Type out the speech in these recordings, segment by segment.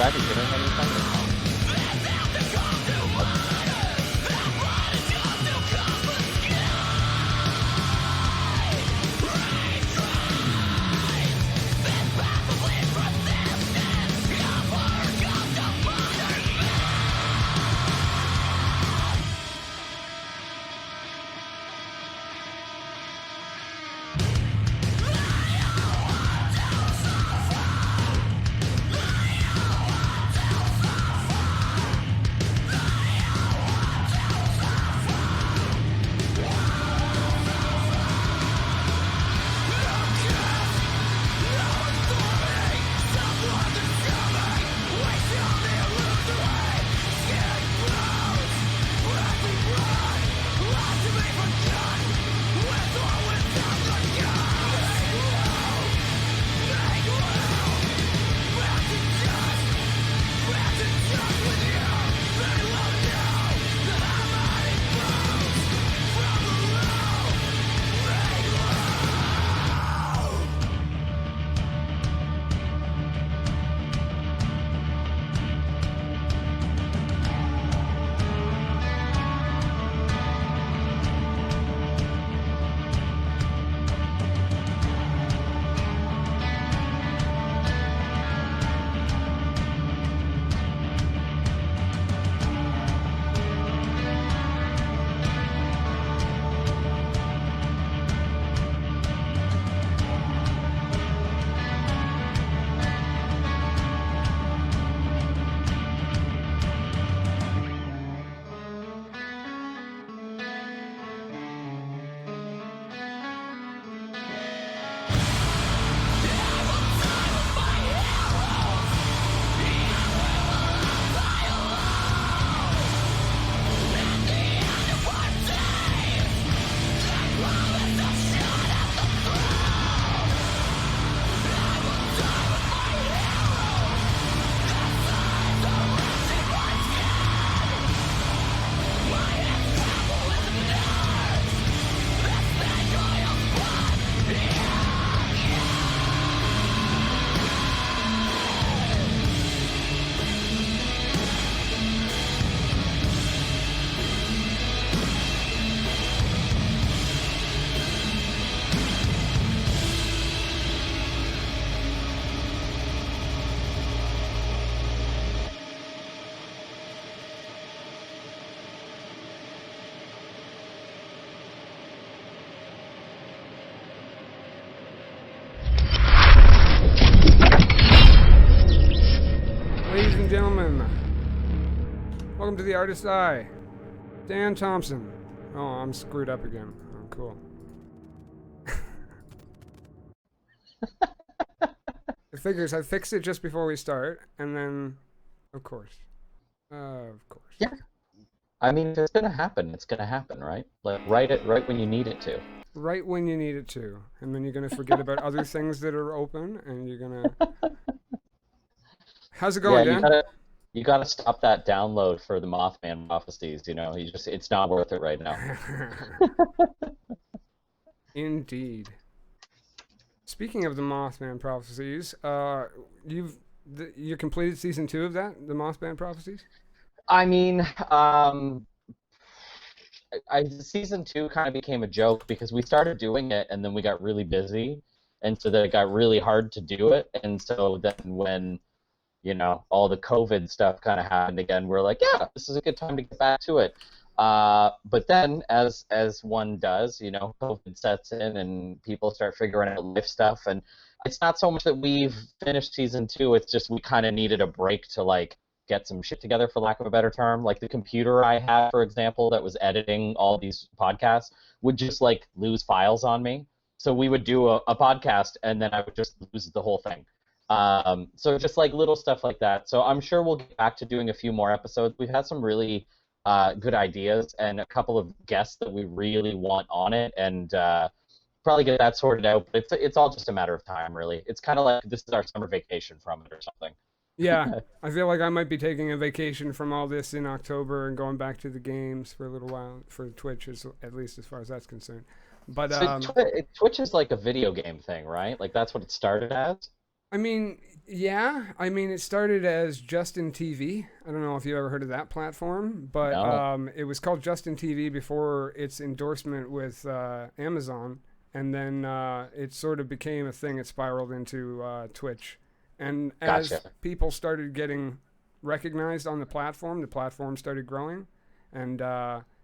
grab your dinner anytime? Ladies and gentlemen, welcome to the Artist's Eye. Dan Thomson. Oh, I'm screwed up again. Oh, cool. It figures I fixed it just before we start, and then, of course. Yeah. I mean, if it's gonna happen, it's gonna happen, right? Like, write it right when you need it to. Right when you need it to. And then you're going to forget about other things that are open, and you're going to... How's it going, Dan? You gotta stop that download for the Mothman prophecies, you know? It's not worth it right now. Indeed. Speaking of the Mothman prophecies, you completed season 2 of that, the Mothman prophecies? I mean, season 2 kind of became a joke because we started doing it and then we got really busy, and so then it got really hard to do it, and so then when, you know, all the COVID stuff kind of happened again, we're like, yeah, this is a good time to get back to it. But then, as one does, you know, COVID sets in and people start figuring out life stuff, and it's not so much that we've finished season 2, it's just we kind of needed a break to, like, get some shit together, for lack of a better term. Like, the computer I had, for example, that was editing all these podcasts would just, like, lose files on me. So we would do a podcast, and then I would just lose the whole thing. So just, like, little stuff like that. So I'm sure we'll get back to doing a few more episodes. We've had some really good ideas and a couple of guests that we really want on it, and probably get that sorted out. But it's all just a matter of time, really. It's kind of like this is our summer vacation from it or something. Yeah, I feel like I might be taking a vacation from all this in October and going back to the games for a little while, for Twitch, at least as far as that's concerned. But so Twitch is like a video game thing, right? Like, that's what it started as? I mean, yeah. I mean, it started as Justin TV. I don't know if you ever heard of that platform, but No. it was called Justin TV before its endorsement with Amazon, and then it sort of became a thing. It spiraled into Twitch, and as Gotcha. people started getting recognized on the platform started growing, and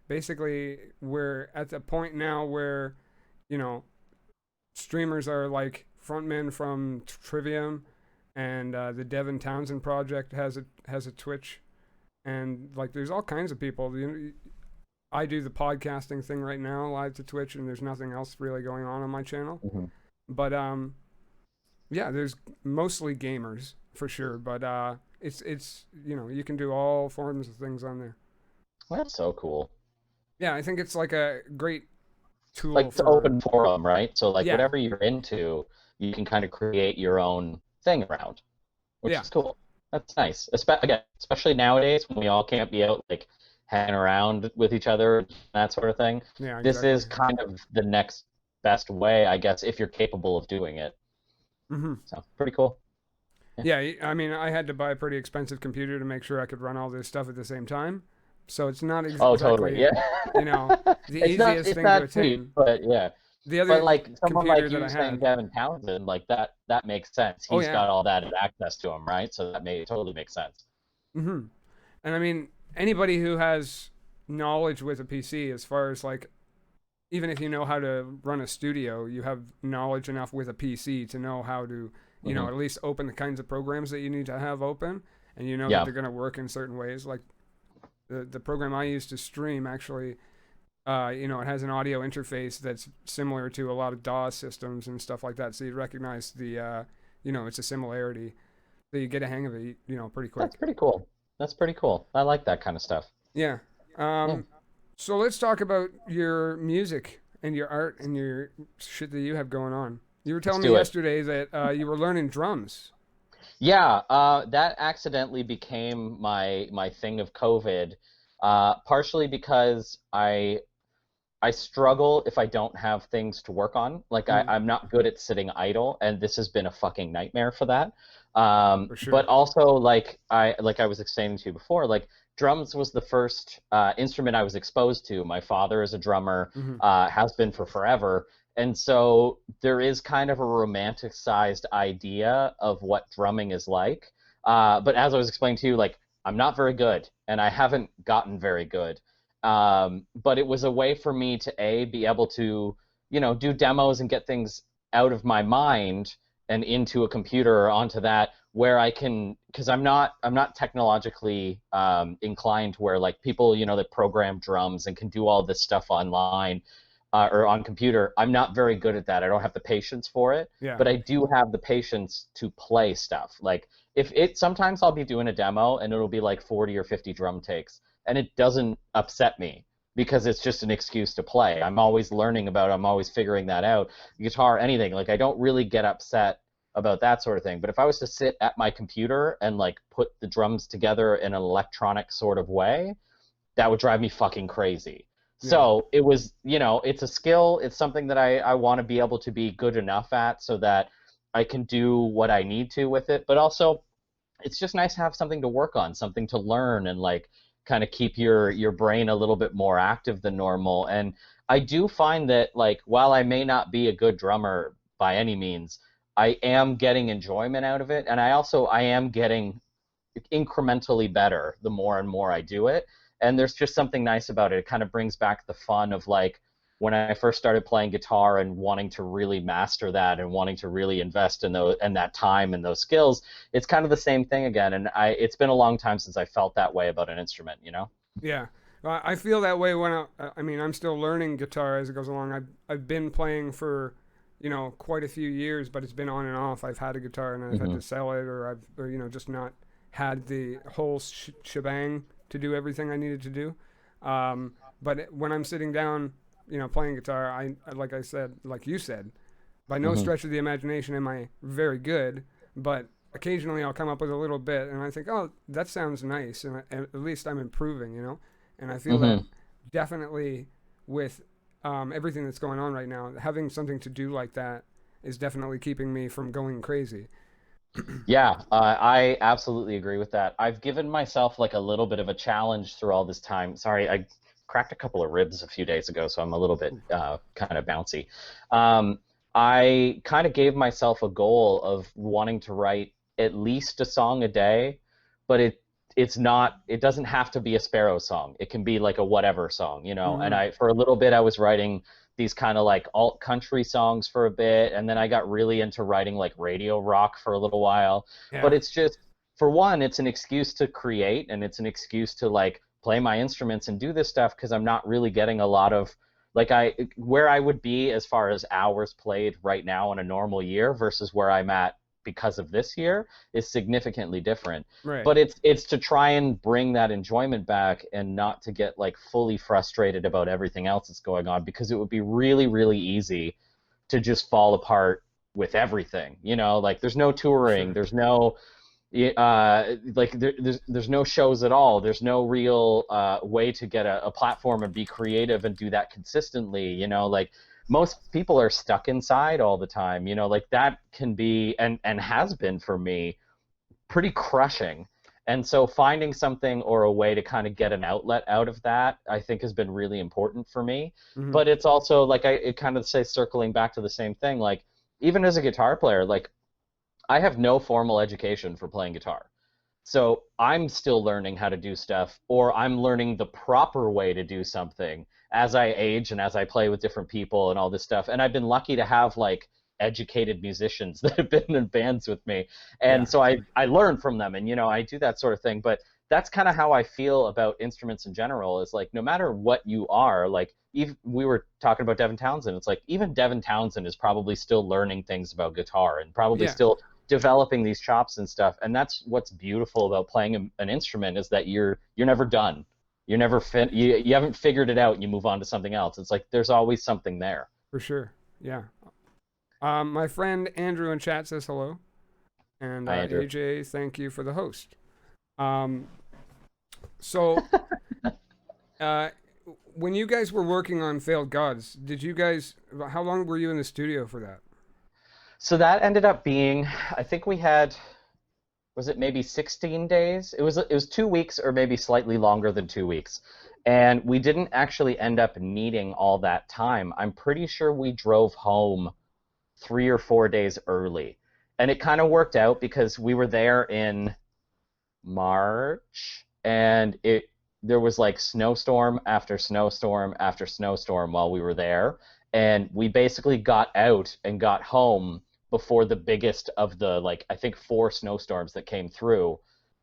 basically we're at the point now where you know streamers are like frontmen from Trivium, and the Devin Townsend project has a Twitch, and like there's all kinds of people. I do the podcasting thing right now live to Twitch, and there's nothing else really going on my channel. Hmm. But yeah, there's mostly gamers for sure. But it's you can do all forms of things on there. Well, that's so cool. Yeah, I think it's like a great Like tool it's an for open forum, right? So like yeah whatever you're into, you can kind of create your own thing around, which yeah is cool. That's nice. Again, especially nowadays when we all can't be out like hanging around with each other, that sort of thing. yeah This exactly. is kind of the next best way, I guess, if you're capable of doing it. Hmm. So pretty cool. Yeah. Yeah, I mean, I had to buy a pretty expensive computer to make sure I could run all this stuff at the same time. So it's not Oh, totally. exactly, Yeah. the It's not easiest it's thing to not cheap, attain. but yeah. The But other like someone computer like that you I saying had, Devin Townsend, like that makes sense. oh He's yeah, got all that access to him, right? So that may totally make sense. hmm and I mean anybody who has knowledge with a PC, as far as like even if you know how to run a studio, you have knowledge enough with a PC to know how to, Hmm. at least open the kinds of programs that you need to have open, and you know that Yeah. they're going to work in certain ways. Like the program I use to stream actually, it has an audio interface that's similar to a lot of DAW systems and stuff like that. So you recognize it's a similarity. So you get a hang of it, pretty That's quick. pretty cool. That's pretty cool. I like that kind of stuff. Yeah. Yeah. So let's talk about your music and your art and your shit that you have going on. You were Let's telling me do it. yesterday that you were learning drums. Yeah, that accidentally became my thing of COVID, partially because I struggle if I don't have things to work on. Like Mm, I'm not good at sitting idle, and this has been a fucking nightmare for that. for But sure. also, like I was explaining to you before, like drums was the first instrument I was exposed to. My father is a drummer, Hmm. has been for forever, and so there is kind of a romanticized idea of what drumming is like. But as I was explaining to you, like I'm not very good, and I haven't gotten very good. But it was a way for me to be able to do demos and get things out of my mind and into a computer or onto that where I can, because I'm not technologically inclined, where like people that program drums and can do all this stuff online or on computer. I'm not very good at that. I don't have the patience for it, Yeah. but I do have the patience to play stuff. Like if it sometimes I'll be doing a demo and it'll be like 40 or 50 drum takes, and it doesn't upset me because it's just an excuse to play. I'm always figuring that out. Guitar, anything. Like I don't really get upset about that sort of thing. But if I was to sit at my computer and like put the drums together in an electronic sort of way, that would drive me fucking crazy. Yeah. So it was, it's a skill. It's something that I want to be able to be good enough at so that I can do what I need to with it. But also, it's just nice to have something to work on, something to learn, and like kind of keep your brain a little bit more active than normal. And I do find that like while I may not be a good drummer by any means, I am getting enjoyment out of it, and I am getting incrementally better the more and more I do it. And there's just something nice about it. It kind of brings back the fun of like when I first started playing guitar and wanting to really master that and wanting to really invest in those and that time and those skills. It's kind of the same thing again. And it's been a long time since I felt that way about an instrument. Yeah. I feel that way when I mean, I'm still learning guitar as it goes along. I've been playing for, quite a few years, but it's been on and off. I've had a guitar and I've had Hmm. to sell it, or just not had the whole shebang to do everything I needed to do. But when I'm sitting down, playing guitar, like I said, like you said, by no Hmm. stretch of the imagination am I very good, but occasionally I'll come up with a little bit and I think, oh, that sounds nice, and at least I'm improving. And I feel that Hmm. definitely with everything that's going on right now, having something to do like that is definitely keeping me from going crazy. Yeah, I absolutely agree with that. I've given myself like a little bit of a challenge through all this time. Sorry, I cracked a couple of ribs a few days ago, so I'm a little bit Ooh. kind of bouncy. Um, I kind of gave myself a goal of wanting to write at least a song a day, but it's not, it doesn't have to be a Sparrow song. It can be like a whatever song, you know. And Mm-hmm. I, for a little bit, I was writing these kind of like alt country songs for a bit, and then I got really into writing like radio rock for a little while. But Yeah. it's just, for one, it's an excuse to create, and it's an excuse to like play my instruments and do this stuff because I'm not really getting a lot of like I where I would be as far as hours played right now in a normal year versus where I'm at because of this year is significantly different. Right. But it's to try and bring that enjoyment back and not to get like fully frustrated about everything else that's going on, because it would be really, really easy to just fall apart with everything. You know, like there's no touring, Sure. there's no like there's no shows at all. There's no real way to get a platform and be creative and do that consistently. You know, like most people are stuck inside all the time. You know, like that can be and has been for me pretty crushing. And so finding something or a way to kind of get an outlet out of that, I think has been really important for me. Mm-hmm. But it's also like it kind of say circling back to the same thing, like even as a guitar player, like I have no formal education for playing guitar. So I'm still learning how to do stuff, or I'm learning the proper way to do something as I age and as I play with different people and all this stuff. And I've been lucky to have like educated musicians that have been in bands with me. And Yeah. so I learn from them, and you know, I do that sort of thing. But that's kind of how I feel about instruments in general, is like no matter what you are, like even we were talking about Devin Townsend, it's like even Devin Townsend is probably still learning things about guitar and probably Yeah. still developing these chops and stuff. And that's what's beautiful about playing an instrument, is that you're never done. You're never you haven't figured it out and you move on to something else. It's like there's always something there. For sure. Yeah. My friend Andrew in chat says hello, and Hi, Andrew. AJ, thank you for the host. Um, so, uh, when you guys were working on Failed Gods, did you guys? How long were you in the studio for that? So that ended up being, I think we had, was it maybe 16 days? It was 2 weeks or maybe slightly longer than 2 weeks. And we didn't actually end up needing all that time. I'm pretty sure we drove home 3 or 4 days early. And it kind of worked out because we were there in March, and it there was like snowstorm after snowstorm after snowstorm while we were there, and we basically got out and got home before the biggest of the like I think four snowstorms that came through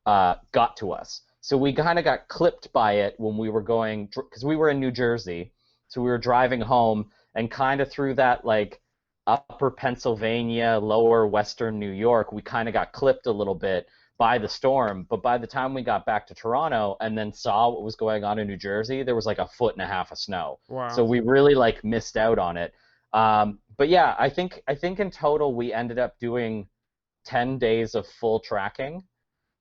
got to us. So we kind of got clipped by it when we were going, because we were in New Jersey, so we were driving home and kind of through that like upper Pennsylvania, lower western New York, we kind of got clipped a little bit by the storm. But by the time we got back to Toronto and then saw what was going on in New Jersey, there was like a foot and a half of snow. So Wow. we really like missed out on it. But yeah, I think in total we ended up doing 10 days of full tracking.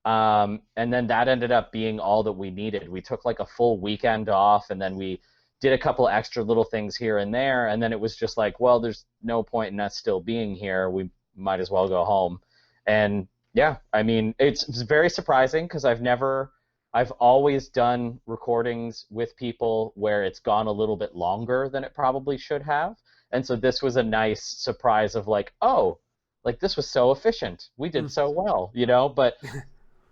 And then that ended up being all that we needed. We took like a full weekend off, and then we did a couple extra little things here and there. And then it was just like, well, there's no point in us still being here. We might as well go home. And yeah, I mean, it's very surprising because I've always done recordings with people where it's gone a little bit longer than it probably should have. And so this was a nice surprise of like, oh, like this was so efficient. We did Mm. so well, you know? But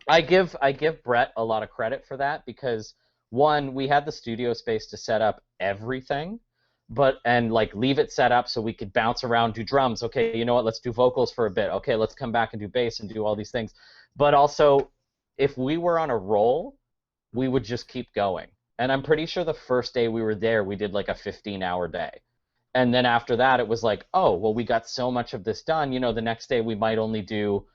I give Brett a lot of credit for that because one, we had the studio space to set up everything, but and like leave it set up so we could bounce around, do drums. Okay, you know what? Let's do vocals for a bit. Okay, let's come back and do bass and do all these things. But also, if we were on a roll, we would just keep going. And I'm pretty sure the first day we were there, we did like a 15-hour day. And then after that, it was like, oh, well, we got so much of this done. You know, the next day we might only do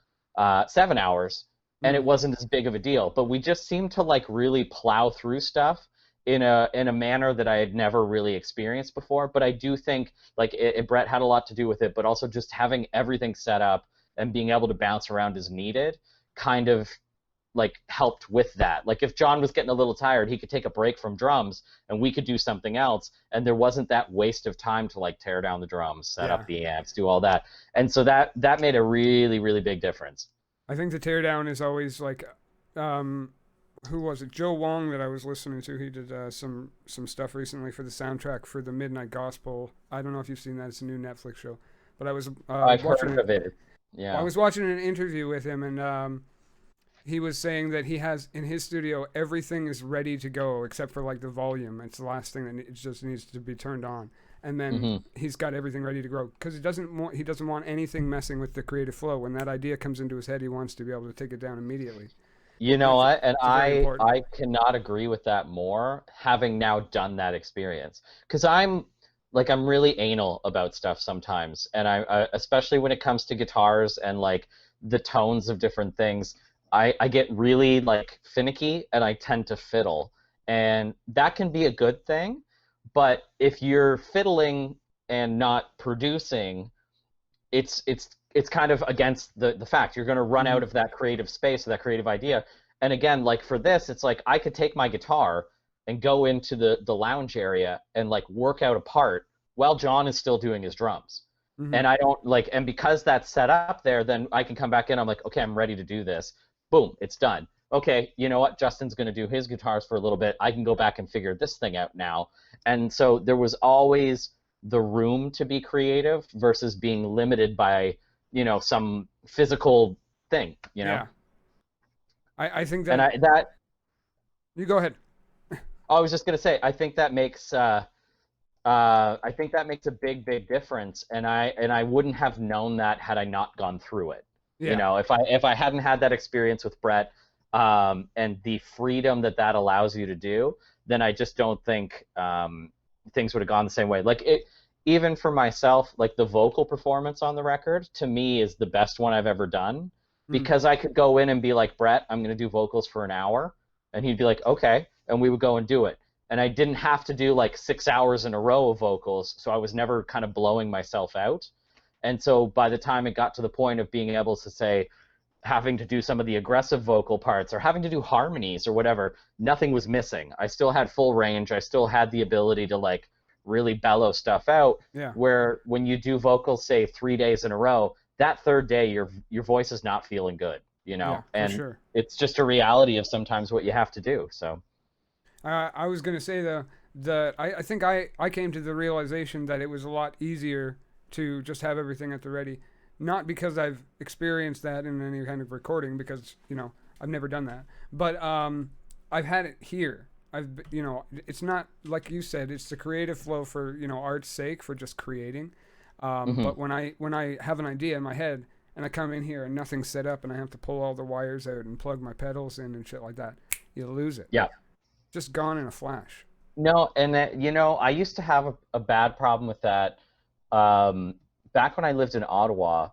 7 hours, and it Mm. wasn't as big of a deal. But we just seemed to like really plow through stuff in a manner that I had never really experienced before. But I do think like Brett had a lot to do with it, but also just having everything set up and being able to bounce around as needed kind of like helped with that. Like if John was getting a little tired, he could take a break from drums and we could do something else, and there wasn't that waste of time to like tear down the drums, set Yeah. up the amps, do all that. And so that made a really really big difference. I think the teardown is always like, um, who was it? Joe Wong that I was listening to. He did some stuff recently for the soundtrack for the Midnight Gospel. I don't know if you've seen that. It's a new Netflix show. But I was I've watching heard it. of it. I Yeah. was watching an interview with him, and he was saying that he has in his studio everything is ready to go except for like the volume. It's the last thing that it just needs to be turned on, and then Hmm. he's got everything ready to go because he doesn't want anything messing with the creative flow. When that idea comes into his head, he wants to be able to take it down immediately. You And know what? And it's very important. I cannot agree with that more, having now done that experience. Because I'm really anal about stuff sometimes, and I especially when it comes to guitars and like the tones of different things, I get really like finicky and I tend to fiddle, and that can be a good thing, but if you're fiddling and not producing, it's kind of against the fact you're going to run out Hmm. of that creative space or that creative idea. And again, like for this, it's like I could take my guitar and go into the lounge area and like work out a part while John is still doing his drums. Hmm. And I don't like, and because that's set up there, then I can come back in. I'm like, okay, I'm ready to do this. Boom, it's done. Okay, you know what? Justin's going to do his guitars for a little bit. I can go back and figure this thing out now. And so there was always the room to be creative versus being limited by, some physical thing. Yeah, I think And that you go ahead. I was just gonna say, I think that makes a big, big difference, and I wouldn't have known that had I not gone through it. Yeah, If I hadn't had that experience with Brett, and the freedom that allows you to do, then I just don't think things would have gone the same way. Like it, even for myself, like the vocal performance on the record to me is the best one I've ever done mm, because I could go in and be like, Brett, I'm gonna do vocals for an hour, and he'd be like, okay, and we would go and do it. And I didn't have to do like 6 hours in a row of vocals, so I was never kind of blowing myself out. And so by the time it got to the point of being able to say, having to do some of the aggressive vocal parts or having to do harmonies or whatever, nothing was missing. I still had full range. I still had the ability to like really bellow stuff out. yeah, Where when you do vocals, say 3 days in a row, that third day your voice is not feeling good, yeah, for and sure. it's just a reality of sometimes what you have to do. So. I was gonna say though that I think I came to the realization that it was a lot easier to just have everything at the ready. Not because I've experienced that in any kind of recording, because I've never done that. But I've had it here. It's not like you said. It's the creative flow for art's sake, for just creating. Hmm. But when I have an idea in my head and I come in here and nothing's set up and I have to pull all the wires out and plug my pedals in and shit like that, you lose it. Yeah. Just gone in a flash. No, and I used to have a bad problem with that. Um, Back when I lived in Ottawa,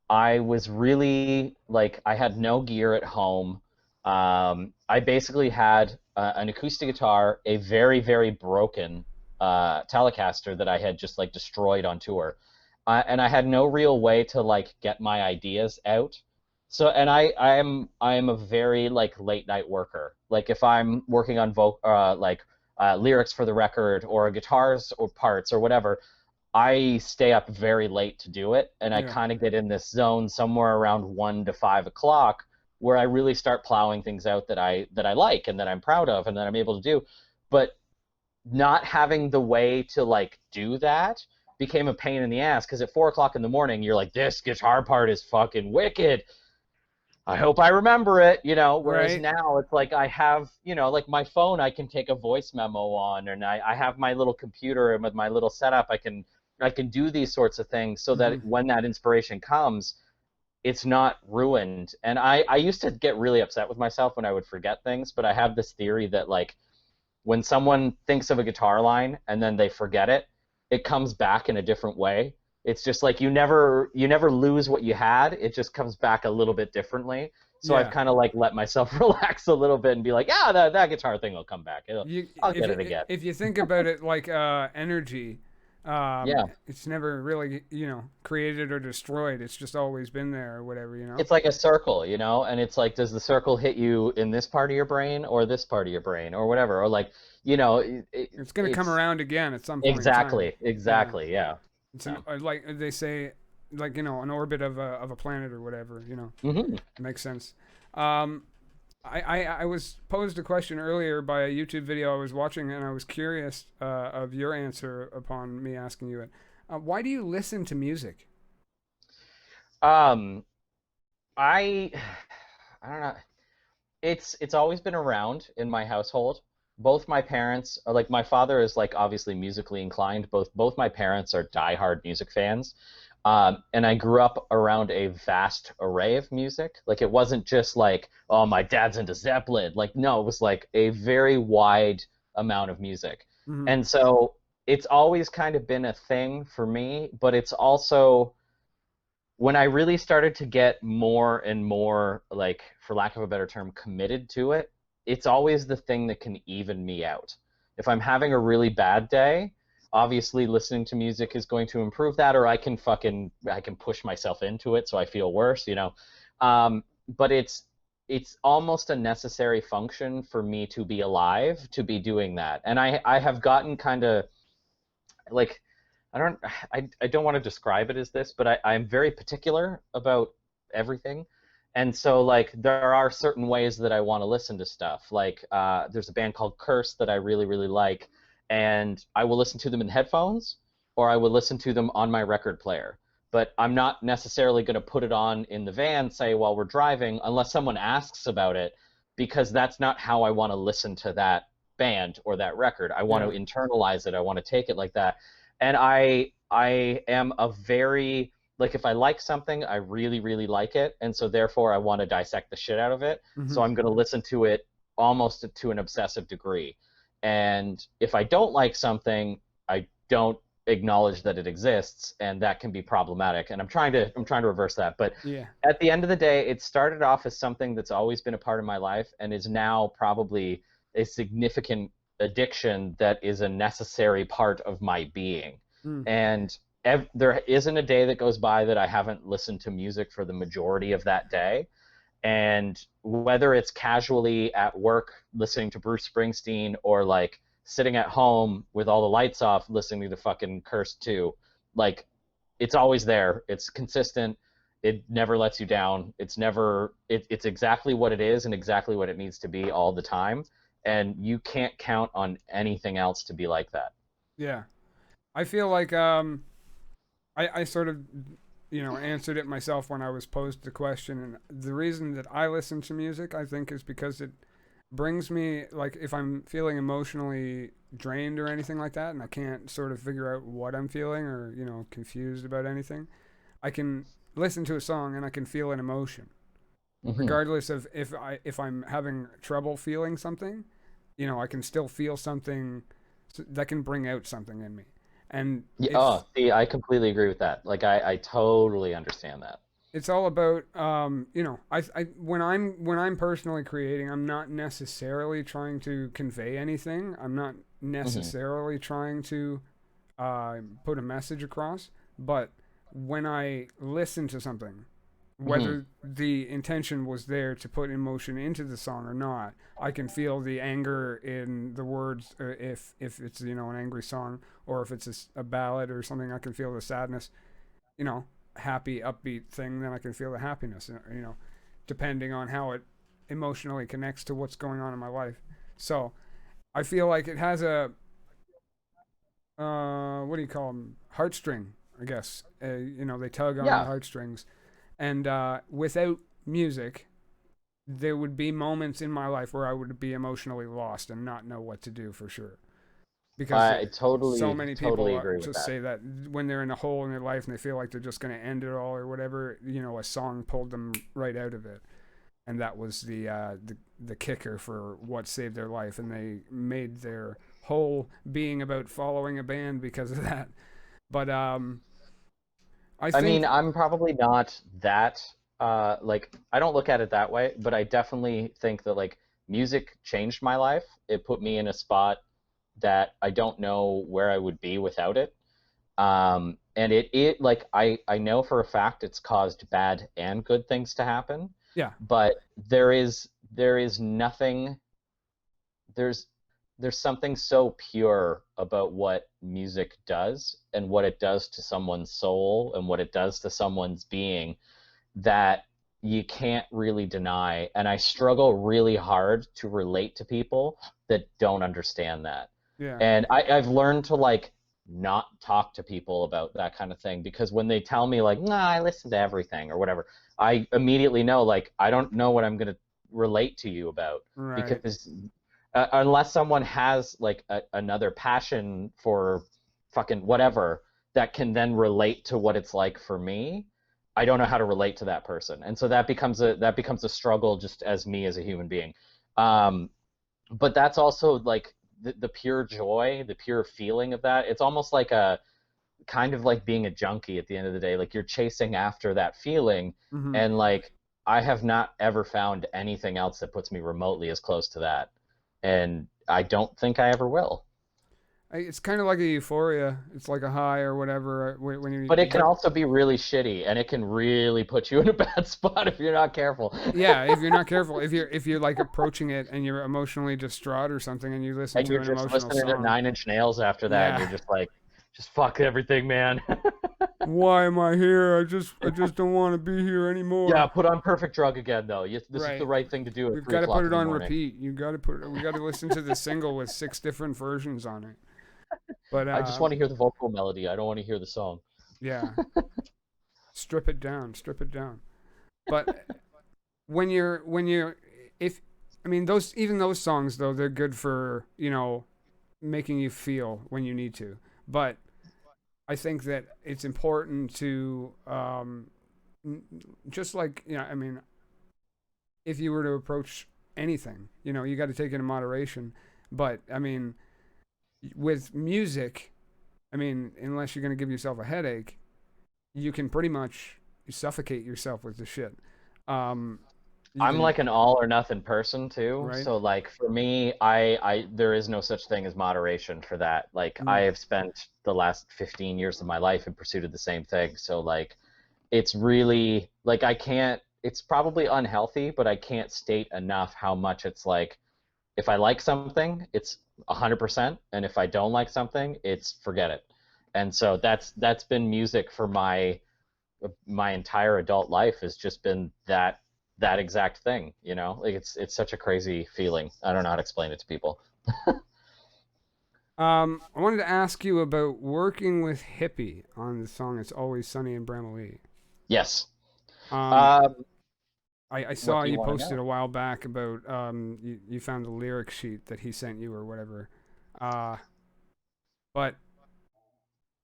I was really like I had no gear at home. I basically had an acoustic guitar, a very very broken Telecaster that I had just like destroyed on tour, and I had no real way to like get my ideas out. So, and I am a very like late night worker. Like if I'm working on lyrics for the record or guitars or parts or whatever, I stay up very late to do it, and I Yeah. kind of get in this zone somewhere around 1 to 5 o'clock where I really start plowing things out that I like and that I'm proud of and that I'm able to do. But not having the way to like do that became a pain in the ass because at 4 o'clock in the morning you're like, this guitar part is fucking wicked. I hope I remember it. Whereas Right. now it's like I have, like my phone I can take a voice memo on, and I have my little computer and with my little setup I can do these sorts of things so Hmm. that when that inspiration comes, it's not ruined. And I used to get really upset with myself when I would forget things, but I have this theory that like when someone thinks of a guitar line and then they forget it, it comes back in a different way. It's just like you never lose what you had. It just comes back a little bit differently. So I've Yeah. kind of like let myself relax a little bit and be like, yeah, that guitar thing will come back. You I'll if get you it again. if you think about it like energy, Yeah. It's never really, created or destroyed. It's just always been there or whatever, you know? It's like a circle, you know, and it's like, does the circle hit you in this part of your brain or this part of your brain or whatever, or like, you know, It's going to come it's around again at some point in time. exactly, Yeah. exactly, yeah, It's yeah. like they say, like, an orbit of a planet or whatever, Hmm. It makes sense. Um, I was posed a question earlier by a YouTube video I was watching, and I was curious of your answer upon me asking you it. Why do you listen to music? Um, I, I don't know. It's always been around in my household. Both my parents, like my father is like obviously musically inclined. Both my parents are diehard music fans. And I grew up around a vast array of music. Like it wasn't just like, oh, my dad's into Zeppelin. Like no, it was like a very wide amount of music. Hmm. And so it's always kind of been a thing for me, but it's also when I really started to get more and more, like, for lack of a better term, committed to it, it's always the thing that can even me out. If I'm having a really bad day, obviously listening to music is going to improve that, or I can push myself into it so I feel worse, you know. But it's almost a necessary function for me to be alive to be doing that. And I have gotten kind of like I don't I don't want to describe it as this, but I'm very particular about everything. And so like there are certain ways that I want to listen to stuff. Like there's a band called Curse that I really, really like, and I will listen to them in headphones or I will listen to them on my record player. But I'm not necessarily going to put it on in the van, say, while we're driving, unless someone asks about it, because that's not how I want to listen to that band or that record. I want Yeah. to internalize it. I want to take it like that. And I am a very like if I like something, I really really like it, and so therefore I want to dissect the shit out of it. Hmm. So I'm going to listen to it almost to an obsessive degree. And if I don't like something, I don't acknowledge that it exists, and that can be problematic. And I'm trying to reverse that. But Yeah. at the end of the day, it started off as something that's always been a part of my life and is now probably a significant addiction that is a necessary part of my being. Mm. And there isn't a day that goes by that I haven't listened to music for the majority of that day. And whether it's casually at work listening to Bruce Springsteen or like sitting at home with all the lights off listening to fucking Curse 2, like it's always there. It's consistent. It never lets you down. It's exactly what it is and exactly what it needs to be all the time. And you can't count on anything else to be like that. Yeah. I feel like I sort of answered it myself when I was posed the question, and the reason that I listen to music, I think, is because it brings me, like, if I'm feeling emotionally drained or anything like that, and I can't sort of figure out what I'm feeling or confused about anything, I can listen to a song and I can feel an emotion, Hmm. regardless of if I'm having trouble feeling something. I can still feel something that can bring out something in me, and Yeah, it's oh, see, I completely agree with that. Like, I totally understand that. it's all about I when I'm personally creating, I'm not necessarily trying to convey anything. I'm not Hmm. necessarily trying to put a message across. But when I listen to something, Hmm. whether the intention was there to put emotion into the song or not, I can feel the anger in the words. If it's an angry song, or if it's a ballad or something, I can feel the sadness. You know, happy, upbeat thing, then I can feel the happiness. Depending on how it emotionally connects to what's going on in my life. So I feel like it has a what do you call them? Heartstring, I guess. They tug on the Yeah. heartstrings, and without music, there would be moments in my life where I would be emotionally lost and not know what to do for sure. Because I so totally, many people totally agree with just that. say that when they're in a hole in their life and they feel like they're just going to end it all or whatever, a song pulled them right out of it, and that was the kicker for what saved their life, and they made their whole being about following a band because of that. But I I mean, think I'm probably not that like I don't look at it that way, but I definitely think that like music changed my life. It put me in a spot that I don't know where I would be without it. And it like I know for a fact it's caused bad and good things to happen, Yeah. but there is nothing there's there's something so pure about what music does and what it does to someone's soul and what it does to someone's being that you can't really deny. And I struggle really hard to relate to people that don't understand that. Yeah. And I've learned to like not talk to people about that kind of thing because when they tell me like, nah, I listen to everything or whatever, I immediately know like I don't know what I'm gonna relate to you about Right. because unless someone has like another passion for fucking whatever that can then relate to what it's like for me, I don't know how to relate to that person, and so that becomes a struggle just as me as a human being. Um, but that's also like the pure joy, the pure feeling of that. It's almost like a kind of like being a junkie at the end of the day. Like you're chasing after that feeling, Hmm. and like I have not ever found anything else that puts me remotely as close to that, and I don't think I ever will. It's kind of like a euphoria. It's like a high or whatever when you, But it can but also be really shitty, and it can really put you in a bad spot if you're not careful. yeah, if you're not careful, if you're like approaching it and you're emotionally distraught or something and you listen And to you're an just emotional listening to song. Nine Inch Nails after that, and Yeah. you're just like, just fuck everything, man. Why am I here? I just don't want to be here Yeah, anymore. put on Perfect Drug again, though. This is the Right. right thing to do at We've three got to put o'clock it in the on morning. repeat. We got to listen to the single with six different versions on it. But I just want to hear the vocal melody. I don't want to hear the song. yeah, strip it down, strip it down. But when you're if I mean those even those songs though they're good for making you feel when you need to. But I think that it's important to just like I mean if you were to approach anything you got to take it in moderation. But I mean with music, I mean unless you're going to give yourself a headache, you can pretty much suffocate yourself with the shit. Um, you I'm can like an all or nothing person too. right. So like for me, I there is no such thing as moderation for that. Like I Mm, have spent the last 15 years of my life in pursuit of the same thing. So like it's really like I can't it's probably unhealthy, but I can't state enough how much it's like if I like something, it's 100%, and if I don't like something, it's forget it. And so that's been music for my entire adult life has just been that exact thing, you know? Like it's such a crazy feeling. I don't know how to explain it to people. I wanted to ask you about working with Hippie on the song "It's Always Sunny in Bramalea." Yes. Um, Um, I what saw do you you want to posted know? a while back about you found the lyric sheet that he sent you or whatever. Uh, but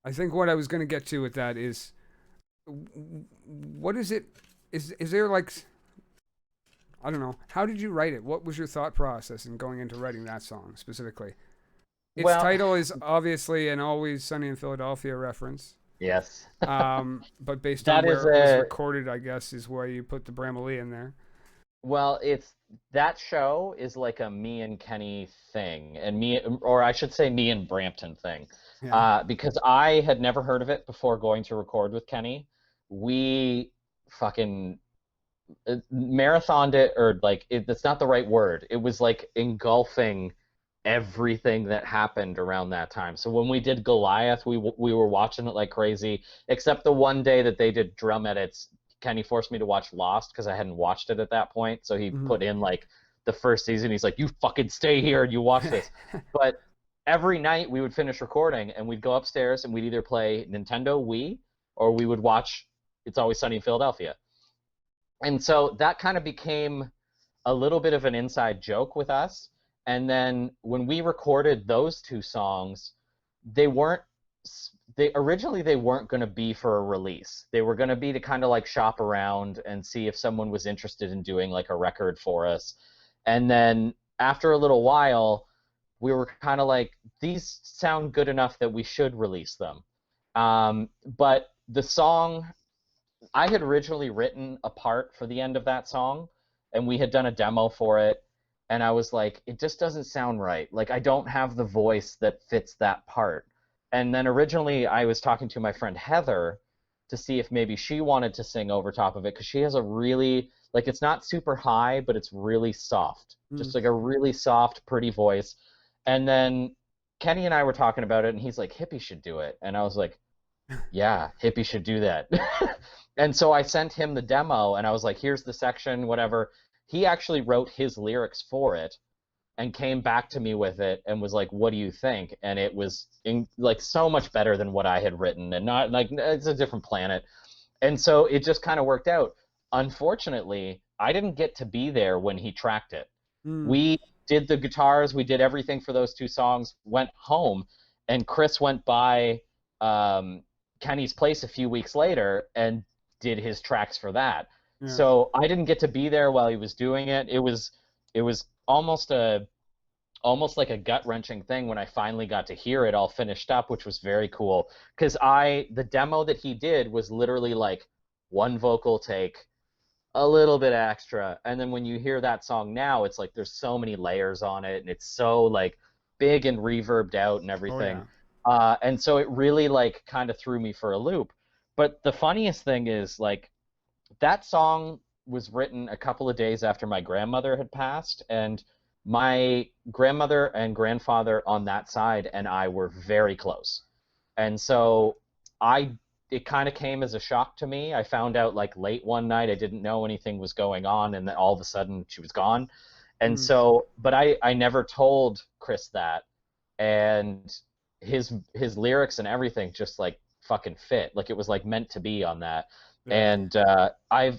I think what I was going to get to with that is what is it? Is there like I don't know. How did you write it? What was your thought process in going into writing that song specifically? Its Well, title is obviously an Always Sunny in Philadelphia reference. yes. But based on That is where it was a recorded, I guess is where you put the Bramalea in there. well, it's that show is like a me and Kenny thing, and me, or I should say, me and Brampton thing, Yeah. because I had never heard of it before going to record with Kenny. We fucking marathoned it, or like that's not the right word. It was like engulfing everything that happened around that time. So when we did Goliath, we were watching it like crazy. Except the one day that they did drum edits, Kenny forced me to watch Lost because I hadn't watched it at that point. So he Mm-hmm. put in like the first season. He's like, "You fucking stay here and you watch this." But every night we would finish recording and we'd go upstairs and we'd either play Nintendo Wii or we would watch It's Always Sunny in Philadelphia. And so that kind of became a little bit of an inside joke with us. And then when we recorded those two songs, they weren't they originally they weren't going to be for a release. They were going to be to kind of like shop around and see if someone was interested in doing like a record for us. And then after a little while, we were kind of like these sound good enough that we should release them. But the song I had originally written a part for the end of that song, and we had done a demo for it, and I was like, it just doesn't sound right. Like I don't have the voice that fits that part. And then originally I was talking to my friend Heather to see if maybe she wanted to sing over top of it because she has a really, like, it's not super high, but it's really soft. Mm. Just like a really soft, pretty voice. And then Kenny and I were talking about it, and he's like, Hippie should do it. And I was like, yeah, Hippie should do that. And so I sent him the demo, and I was like, here's the section, whatever. He actually wrote his lyrics for it and came back to me with it and was like, "What do you think?" And it was like so much better than what I had written, and not like it's a different planet. And so it just kind of worked out. Unfortunately, I didn't get to be there when he tracked it. Mm. We did the guitars, we did everything for those two songs, went home, and Chris went by um, Kenny's place a few weeks later and did his tracks for that. Yeah. So I didn't get to be there while he was doing it. It was almost like a gut wrenching thing when I finally got to hear it all finished up, which was very cool. Because the demo that he did was literally like one vocal take, a little bit extra, and then when you hear that song now, it's like there's so many layers on it, and it's so like big and reverbed out and Oh everything. yeah. And so it really like kind of threw me for a loop. But the funniest thing is like that song was written a couple of days after my grandmother had passed, and my grandmother and grandfather on that side and I were very close. And so I it kind of came as a shock to me. I found out like late one night. I didn't know anything was going on, and then all of a sudden she was gone. And Mm. so, but I never told Chris that, and his lyrics and everything just like fucking fit. Like it was like meant to be on that. Yeah. And I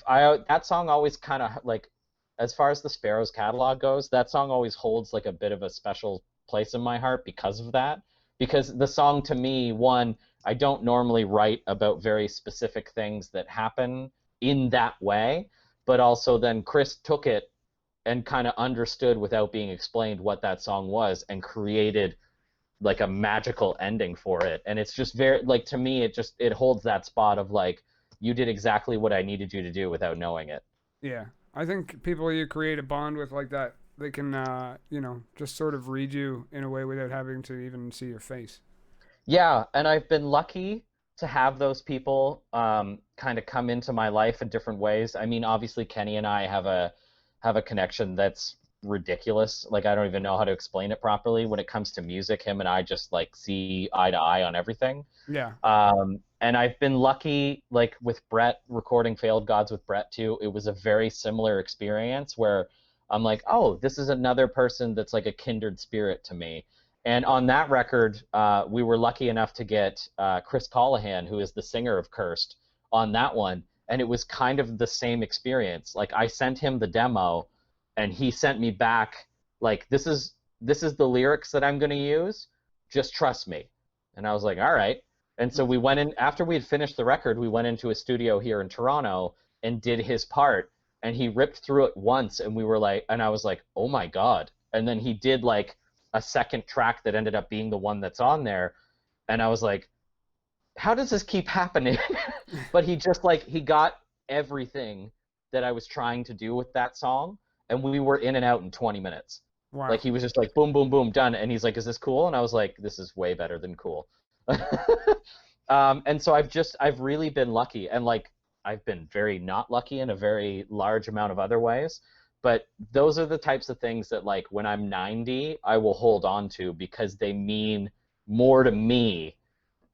that song always kind of like, as far as the Sparrows catalog goes, that song always holds like a bit of a special place in my heart because of that. Because the song to me, one, I don't normally write about very specific things that happen in that way, but also then Chris took it and kind of understood without being explained what that song was and created like a magical ending for it. And it's just very like to me it holds that spot of like you did exactly what I needed you to do without knowing it. Yeah. I think people you create a bond with like that, they can, just sort of read you in a way without having to even see your face. Yeah, and I've been lucky to have those people kind of come into my life in different ways. I mean, obviously Kenny and I have a connection that's ridiculous. Like I don't even know how to explain it properly. When it comes to music, him and I just like see eye to eye on everything. Yeah. And I've been lucky, like with Brett recording Failed Gods with Brett too. It was a very similar experience where I'm like, oh, this is another person that's like a kindred spirit to me. And on that record, we were lucky enough to get Chris Callahan, who is the singer of Cursed, on that one. And it was kind of the same experience. Like I sent him the demo, and he sent me back like, this is the lyrics that I'm going to use. Just trust me. And I was like, all right. And so we went in after we had finished the record. We went into a studio here in Toronto and did his part. And he ripped through it once, and we were like, and I was like, oh my god. And then he did like a second track that ended up being the one that's on there, and I was like, how does this keep happening? But he just like he got everything that I was trying to do with that song, and we were in and out in 20 minutes. Like Wow. he was just like boom, boom, boom, done, and he's like, "Is this cool?" And I was like, "This is way better than cool." And so I've really been lucky, and like I've been very not lucky in a very large amount of other ways. But those are the types of things that like when I'm 90, I will hold on to because they mean more to me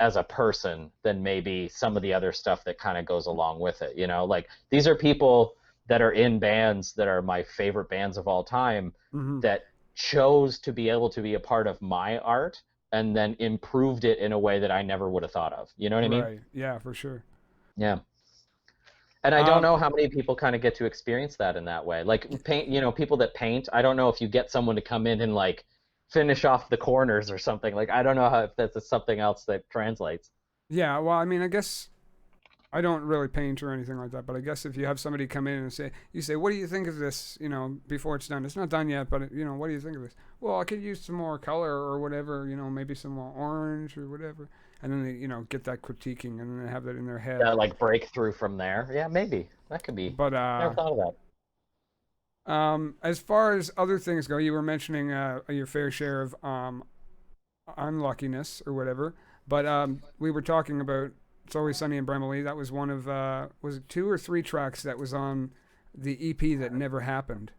as a person than maybe some of the other stuff that kind of goes along with it. Like these are people that are in bands that are my favorite bands of all time Hmm. that chose to be able to be a part of my art and then improved it in a way that I never would have thought of. You know what I mean? Right. Yeah, for sure. Yeah. And I don't Um, know how many people kind of get to experience that in that way. Like paint, people that paint, I don't know if you get someone to come in and like finish off the corners or something. Like I don't know how if that's something else that translates. yeah. Well, I mean, I guess I don't really paint or anything like that, but I guess if you have somebody come in and say, what do you think of this? Before it's done, it's not done yet, but what do you think of this? Well, I could use some more color or whatever. Maybe some more orange or whatever, and then they, get that critiquing and then they have that in their head. That like breakthrough from there. Yeah, maybe that could be. But Never thought of that. as far as other things go, you were mentioning your fair share of unluckiness or whatever. But we were talking about It's Always Sunny in Bremley. That was one of was it two or three tracks that was on the EP that never happened.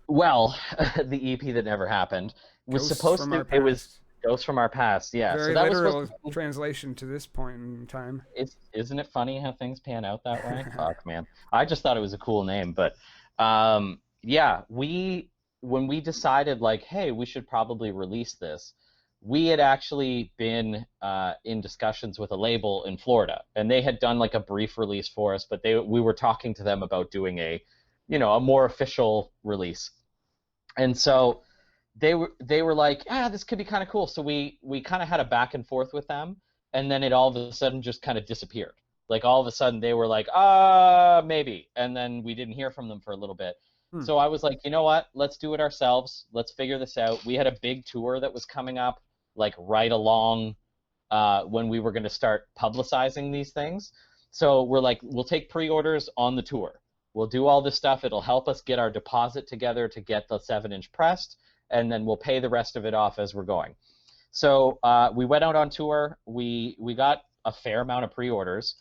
Well, the EP that never happened was Ghosts supposed from to. Our It was Past. Ghosts from Our Past. Yeah. So Very that was supposed literal to. translation to this point in time. Isn't it funny how things pan out that way? Fuck, man. I just thought it was a cool name, but yeah, we when we decided like, hey, we should probably release this, we had actually been in discussions with a label in Florida, and they had done like a brief release for us, but we were talking to them about doing a more official release, and so they were like, this could be kind of cool. So we kind of had a back and forth with them, and then it all of a sudden just kind of disappeared. Like all of a sudden they were like, maybe, and then we didn't hear from them for a little bit. Hmm. So I was like, you know what? Let's do it ourselves. Let's figure this out. We had a big tour that was coming up, like right along when we were going to start publicizing these things. So we're like, we'll take pre-orders on the tour. We'll do all this stuff. It'll help us get our deposit together to get the 7-inch pressed, and then we'll pay the rest of it off as we're going. So we went out on tour. We got a fair amount of pre-orders,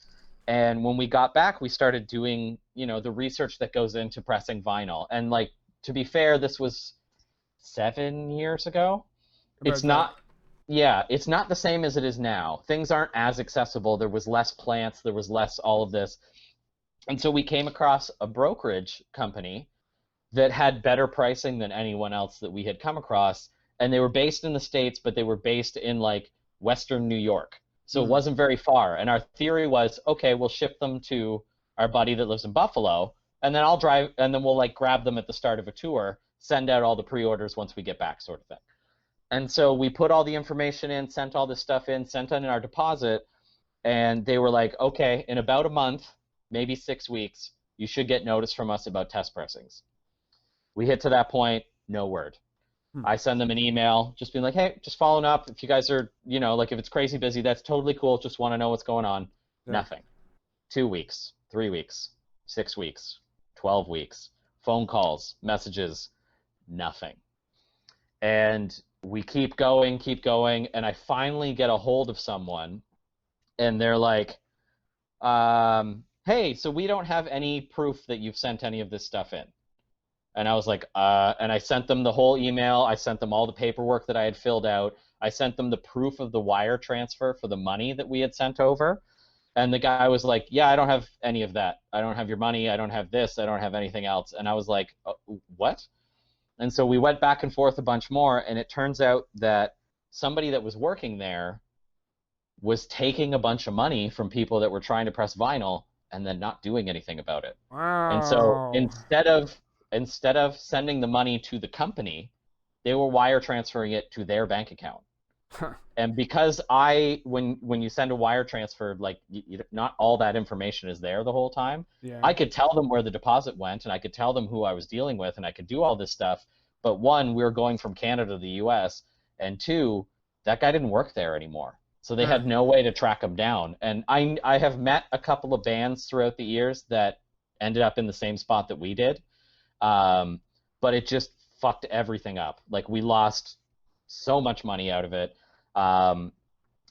and when we got back, we started doing the research that goes into pressing vinyl. And like, to be fair, this was 7 years ago. About It's that. not. Yeah, it's not the same as it is now. Things aren't as accessible. There was less plants. There was less all of this. And so we came across a brokerage company that had better pricing than anyone else that we had come across, and they were based in the States, but they were based in like Western New York. So it Hmm. wasn't very far. And our theory was, okay, we'll ship them to our buddy that lives in Buffalo, and then I'll drive, and then we'll like grab them at the start of a tour, send out all the pre-orders once we get back, sort of thing. And so we put all the information in, sent all this stuff in, sent in our deposit, and they were like, okay, in about a month, maybe 6 weeks, you should get notice from us about test pressings. We hit to that point, no word. Hmm. I send them an email just being like, hey, just following up. If you guys are, like if it's crazy busy, that's totally cool. Just want to know what's going on. Yeah. Nothing. 2 weeks, 3 weeks, 6 weeks, 12 weeks, phone calls, messages, nothing. And we keep going, and I finally get a hold of someone, and they're like, hey, so we don't have any proof that you've sent any of this stuff in. And I was like, and I sent them the whole email. I sent them all the paperwork that I had filled out. I sent them the proof of the wire transfer for the money that we had sent over. And the guy was like, yeah, I don't have any of that. I don't have your money. I don't have this. I don't have anything else. And I was like, what? And so we went back and forth a bunch more, and it turns out that somebody that was working there was taking a bunch of money from people that were trying to press vinyl and then not doing anything about it. And so Wow. instead of sending the money to the company, they were wire transferring it to their bank account. Huh. And because when you send a wire transfer, like not all that information is there the whole time, Yeah. I could tell them where the deposit went, and I could tell them who I was dealing with, and I could do all this stuff. But one, we were going from Canada to the U.S., and two, that guy didn't work there anymore. So they Huh. had no way to track him down. And I have met a couple of bands throughout the years that ended up in the same spot that we did, but it just fucked everything up. Like we lost so much money out of it.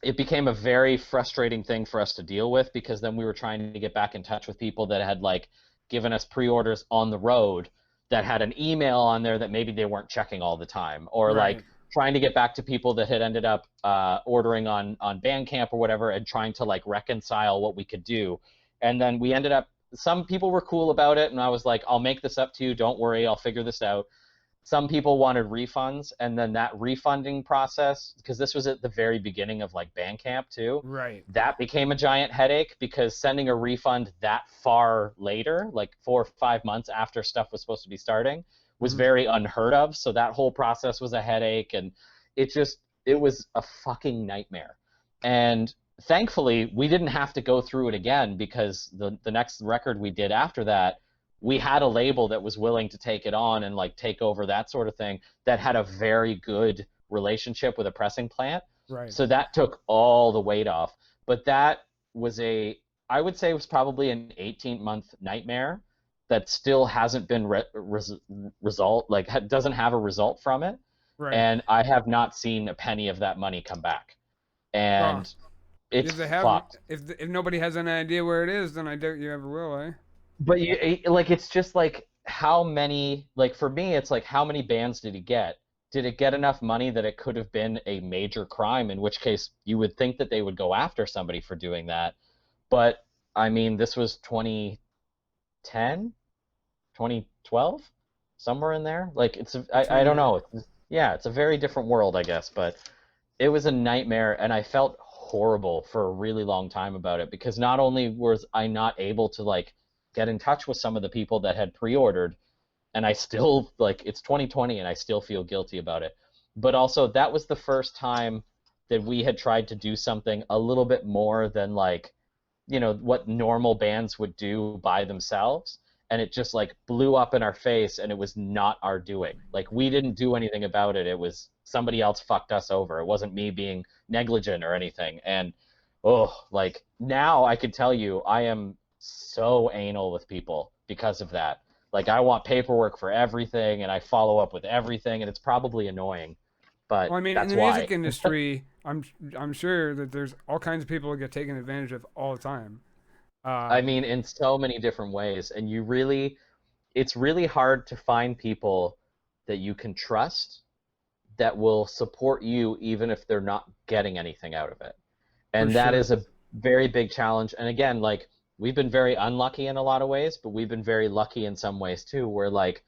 It became a very frustrating thing for us to deal with, because then we were trying to get back in touch with people that had like given us pre-orders on the road that had an email on there that maybe they weren't checking all the time, or Right. like trying to get back to people that had ended up ordering on Bandcamp or whatever, and trying to like reconcile what we could do. And then we ended up, some people were cool about it, and I was like, I'll make this up to you, don't worry, I'll figure this out. Some people wanted refunds, and then that refunding process, because this was at the very beginning of like Bandcamp too, Right. that became a giant headache, because sending a refund that far later, like 4 or 5 months after stuff was supposed to be starting, was Mhm. very unheard of. So that whole process was a headache, and it was a fucking nightmare. And thankfully, we didn't have to go through it again, because the next record we did after that, we had a label that was willing to take it on and like take over that sort of thing, that had a very good relationship with a pressing plant. Right. So that took all the weight off. But that was I would say it was probably an 18-month nightmare that still hasn't been result, like doesn't have a result from it. Right. And I have not seen a penny of that money come back. Oh, And It's If they haven't, fucked. if nobody has any idea where it is, then I doubt you ever will, eh? But like it's just like how many like for me it's like how many bands did he get? Did it get enough money that it could have been a major crime, in which case you would think that they would go after somebody for doing that. But I mean, this was 2010, 2012, somewhere in there. Like I don't Somewhere. know. Yeah, it's a very different world, I guess, but it was a nightmare and I felt horrible for a really long time about it because not only was I not able to like get in touch with some of the people that had pre-ordered and I still like it's 2020 and I still feel guilty about it. But also that was the first time that we had tried to do something a little bit more than like what normal bands would do by themselves, and it just like blew up in our face and it was not our doing. Like we didn't do anything about it. It was somebody else fucked us over. It wasn't me being negligent or anything. And like now I could tell you I am so anal with people because of that. Like I want paperwork for everything and I follow up with everything and it's probably annoying, but Well, I mean, in that's the why. music industry, I'm sure that there's all kinds of people that get taken advantage of all the time. I Um, mean, in so many different ways, and it's really hard to find people that you can trust that will support you even if they're not getting anything out of it. for And that sure. is a very big challenge. And again, like we've been very unlucky in a lot of ways, but we've been very lucky in some ways too, where like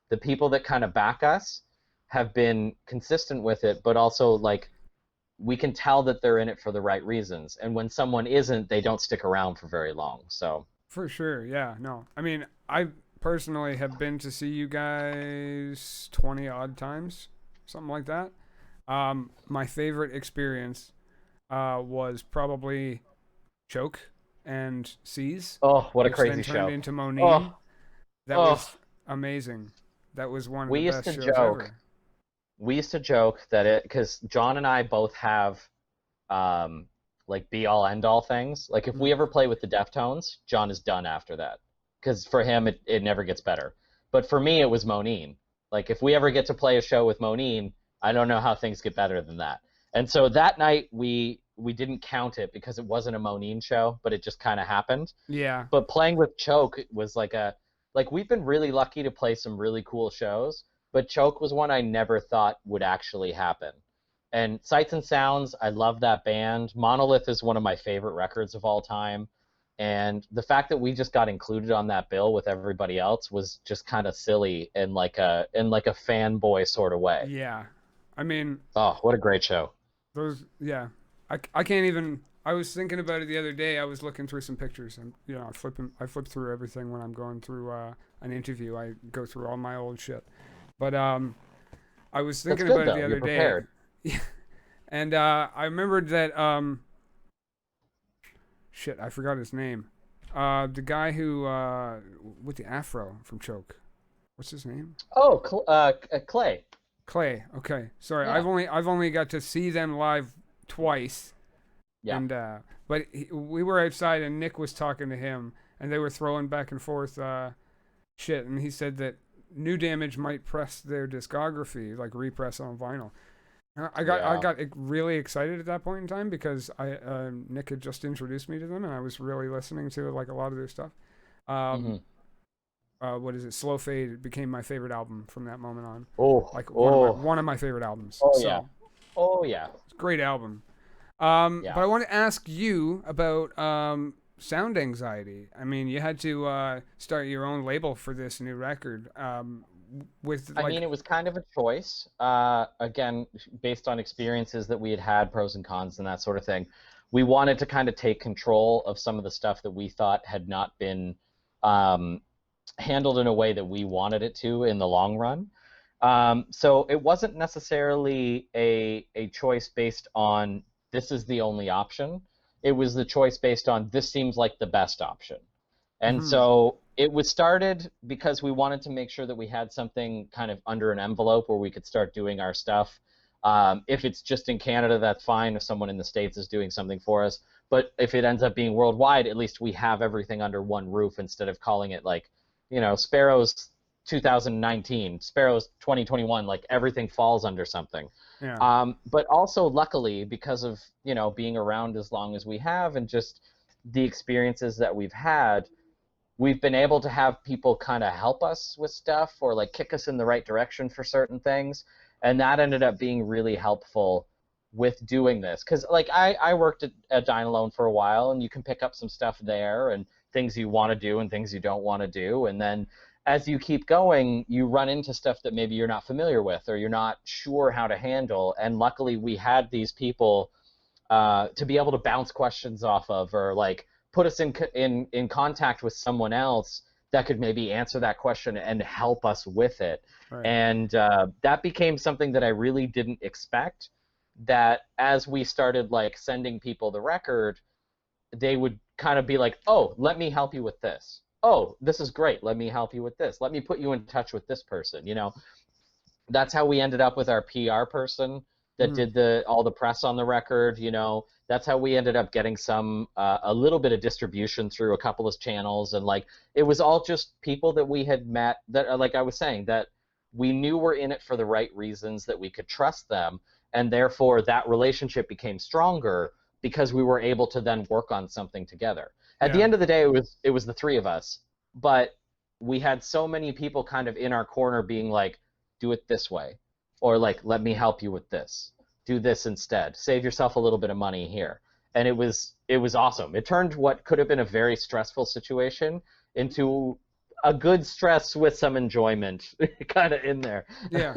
the people that kind of back us have been consistent with it, but also like we can tell that they're in it for the right reasons. And when someone isn't, they don't stick around for very long. So, For sure. Yeah. No. I mean, I personally have been to see you guys 20 odd times, something like that. My favorite experience was probably Choke and Seize, oh, what a which then crazy turned show. into Moneen. Oh, That oh, was amazing. That was one of we the used best to shows joke. ever. We used to joke that because John and I both have um, like be all end all things. Like if we Mm. ever play with the Deftones, John is done after that. Because for him, it never gets better. But for me, it was Moneen. Like if we ever get to play a show with Moneen, I don't know how things get better than that. And so that night we didn't count it because it wasn't a Moneen show, but it just kind of happened. Yeah, But playing with Choke was like we've been really lucky to play some really cool shows, but Choke was one I never thought would actually happen. And Sights and Sounds, I love that band. Monolith is one of my favorite records of all time. And the fact that we just got included on that bill with everybody else was just kind of silly in like a fanboy sort of way. yeah. I mean, Oh, what a great show. those, yeah. I can't even. I was thinking about it the other day. I was looking through some pictures, and I flip through everything when I'm going through an interview. I go through all my old shit. But I was That's thinking good about it the though. You're other day, prepared. and I remembered that shit. I forgot his name. The guy who with the afro from Choke. What's his name? Oh, Clay. Clay. Okay, sorry. Yeah. I've only got to see them live twice, Yeah. and we were outside and Nick was talking to him, and they were throwing back and forth shit, and he said that New Damage might press their discography, like repress on vinyl. I Yeah. got really excited at that point in time because I Nick had just introduced me to them, and I was really listening to like a lot of their stuff. Um, Hmm. what is it? Slow Fade became my favorite album from that moment on. Oh, Like oh, one of my favorite albums. oh yeah, So oh yeah, it's a great album. But yeah. I want to ask you about sound anxiety. I mean, you had to start your own label for this new record. With I like, mean, it was kind of a choice. Again, based on experiences that we had had, pros and cons, and that sort of thing. We wanted to kind of take control of some of the stuff that we thought had not been um, handled in a way that we wanted it to in the long run. So it wasn't necessarily a choice based on this is the only option. It was the choice based on this seems like the best option. And hmm so it was started because we wanted to make sure that we had something kind of under an envelope where we could start doing our stuff. If it's just in Canada, that's fine. If someone in the States is doing something for us. But if it ends up being worldwide, at least we have everything under one roof instead of calling it like, Sparrows. 2019, Sparrows 2021, like everything falls under something. Yeah. But also, luckily, because of being around as long as we have and just the experiences that we've been able to have people kind of help us with stuff or like kick us in the right direction for certain things, and that ended up being really helpful with doing this. Because like I worked at Dine Alone for a while, and you can pick up some stuff there and things you want to do and things you don't want to do, and then as you keep going, you run into stuff that maybe you're not familiar with or you're not sure how to handle. And luckily, we had these people to be able to bounce questions off of, or like put us in contact with someone else that could maybe answer that question and help us with it. Right. And that became something that I really didn't expect. That as we started like sending people the record, they would kind of be like, "Oh, let me help you with this. Oh, this is great. Let me help you with this. Let me put you in touch with this person." That's how we ended up with our PR person that Mm. did all the press on the record. That's how we ended up getting a little bit of distribution through a couple of channels, and like it was all just people that we had met that, like I was saying, that we knew were in it for the right reasons, that we could trust them, and therefore that relationship became stronger because we were able to then work on something together. At the Yeah. end of the day, it was the three of us, but we had so many people kind of in our corner being like, "Do it this way," or like, "Let me help you with this. Do this instead. Save yourself a little bit of money here." And it was awesome. It turned what could have been a very stressful situation into a good stress with some enjoyment kind of in there. Yeah.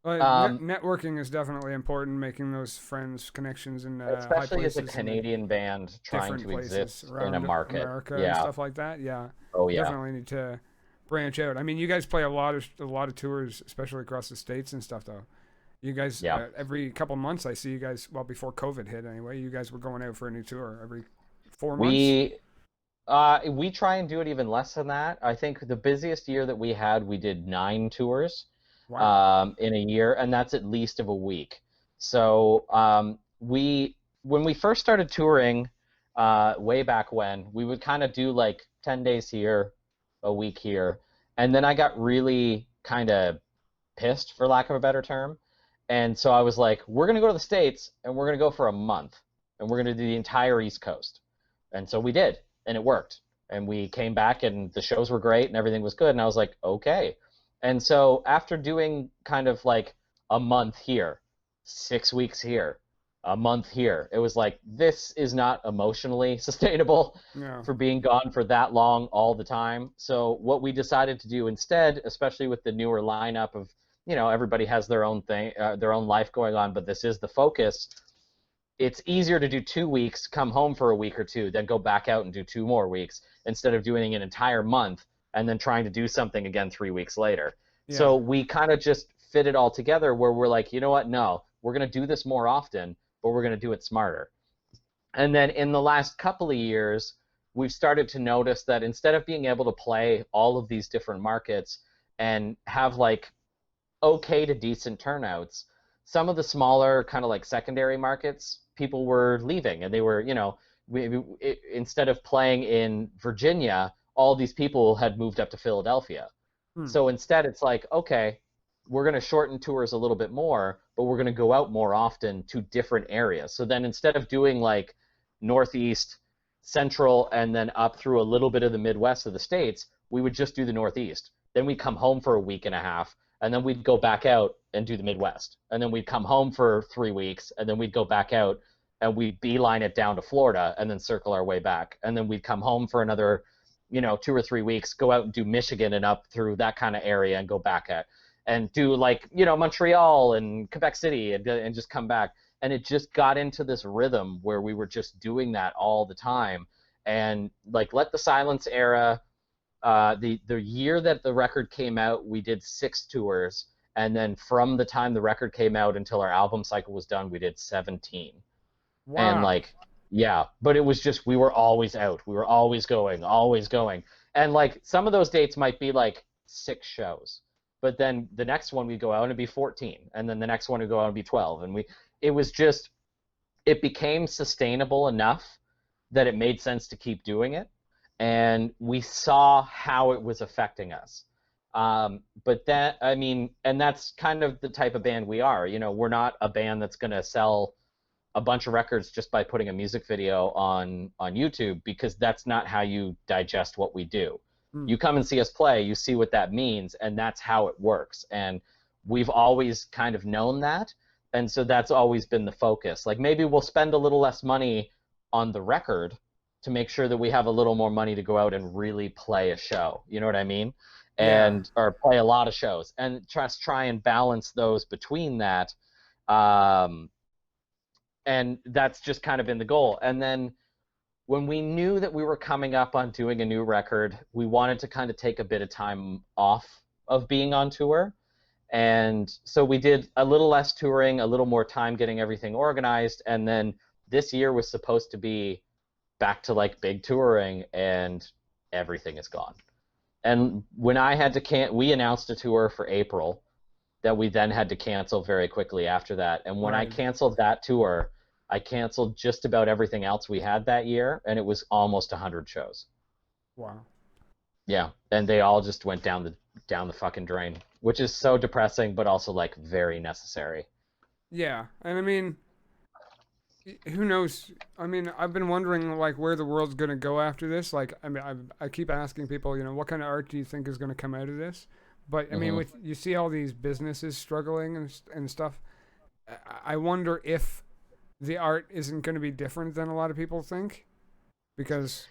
Well, um, networking is definitely important. Making those friends, connections in high Especially as a places and the Canadian band trying different to places exist in a around market. America and Yeah. stuff like that. Yeah, Oh yeah. definitely need to branch out. I mean, you guys play a lot of tours, especially across the states and stuff. Though, you guys Yeah. every couple months I see you guys. Well, before COVID hit, anyway, you guys were going out for a new tour every 4 months. We we try and do it even less than that. I think the busiest year that we had, we did 9 tours Wow. in a year, and that's at least of a week. So when we first started touring, way back when, we would kind of do like 10 days here, a week here, and then I got really kind of pissed, for lack of a better term. And so I was like, we're going to go to the States and we're going to go for a month and we're going to do the entire East Coast. And so we did, and it worked. And we came back and the shows were great and everything was good. And I was like, okay. And so after doing kind of like a month here, 6 weeks here, a month here, it was like, this is not emotionally sustainable Yeah. for being gone for that long all the time. So what we decided to do instead, especially with the newer lineup of, everybody has their own thing, their own life going on, but this is the focus. It's easier to do 2 weeks, come home for a week or two, then go back out and do 2 more weeks instead of doing an entire month and then trying to do something again 3 weeks later. Yeah. So we kind of just fit it all together where we're like, you know what? No, we're going to do this more often, but we're going to do it smarter. And then in the last couple of years, we've started to notice that instead of being able to play all of these different markets and have like okay to decent turnouts, some of the smaller kind of like secondary markets, people were leaving and they were, instead of playing in Virginia, all these people had moved up to Philadelphia. Hmm. So instead, it's like, okay, we're going to shorten tours a little bit more, but we're going to go out more often to different areas. So then instead of doing like Northeast, Central, and then up through a little bit of the Midwest of the States, we would just do the Northeast. Then we'd come home for a week and a half, and then we'd go back out and do the Midwest. And then we'd come home for 3 weeks, and then we'd go back out and we'd beeline it down to Florida and then circle our way back. And then we'd come home for another, 2 or 3 weeks, go out and do Michigan and up through that kind of area and go back at and do like, Montreal and Quebec City and just come back. And it just got into this rhythm where we were just doing that all the time. And like Let the Silence era, the year that the record came out, we did 6 tours, and then from the time the record came out until our album cycle was done, we did 17. And Wow. like, yeah, but it was just we were always out, we were always going, always going, and like some of those dates might be like 6 shows, but then the next one we'd go out and it'd be 14, and then the next one would go out and be 12, and it was just it became sustainable enough that it made sense to keep doing it, and we saw how it was affecting us. But that, I mean, and that's kind of the type of band we are. You know, we're not a band that's going to sell a bunch of records just by putting a music video on YouTube, because that's not how you digest what we do. Hmm. You come and see us play, you see what that means, and that's how it works. And we've always kind of known that, and so that's always been the focus. Like maybe we'll spend a little less money on the record to make sure that we have a little more money to go out and really play a show. You know what I mean? Yeah. And or play a lot of shows, and just try and balance those between that. Um, and that's just kind of been the goal. And then when we knew that we were coming up on doing a new record, we wanted to kind of take a bit of time off of being on tour. And so we did a little less touring, a little more time getting everything organized, and then this year was supposed to be back to like big touring, and everything is gone. And when I had to we announced a tour for April that we then had to cancel very quickly after that. And when I Right. canceled that tour, I canceled just about everything else we had that year, and it was almost 100 shows. Wow. Yeah, and they all just went down the fucking drain, which is so depressing, but also like very necessary. Yeah. And I mean, who knows? I mean, I've been wondering like where the world's gonna go after this. Like, I mean, I keep asking people, what kind of art do you think is gonna come out of this? But I mean, Hmm. with you see all these businesses struggling and stuff. I wonder if the art isn't going to be different than a lot of people think, because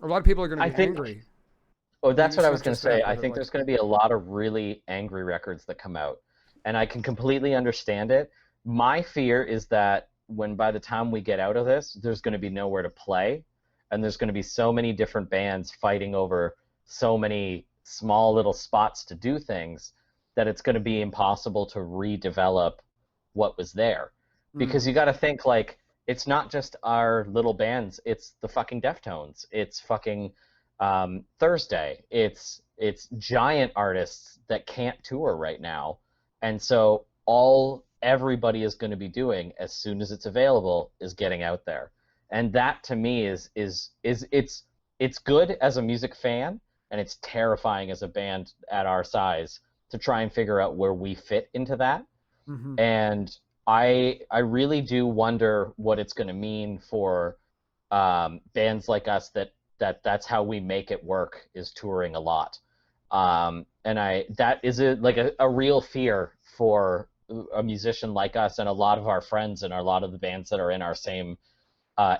a lot of people are going to I be think, angry. oh, And that's what it's I not was going to just say. that, I but think like, there's going to be a lot of really angry records that come out, and I can completely understand it. My fear is that when by the time we get out of this, there's going to be nowhere to play, and there's going to be so many different bands fighting over so many small little spots to do things that it's going to be impossible to redevelop what was there. Because mm, you got to think like it's not just our little bands, it's the fucking Deftones, it's fucking Thursday. It's giant artists that can't tour right now, and so all everybody is going to be doing as soon as it's available is getting out there, and that to me is it's good as a music fan, and it's terrifying as a band at our size to try and figure out where we fit into that. hmm And I really do wonder what it's going to mean for bands like us that's how we make it work, is touring a lot. And that is like a real fear for a musician like us and a lot of our friends and a lot of the bands that are in our same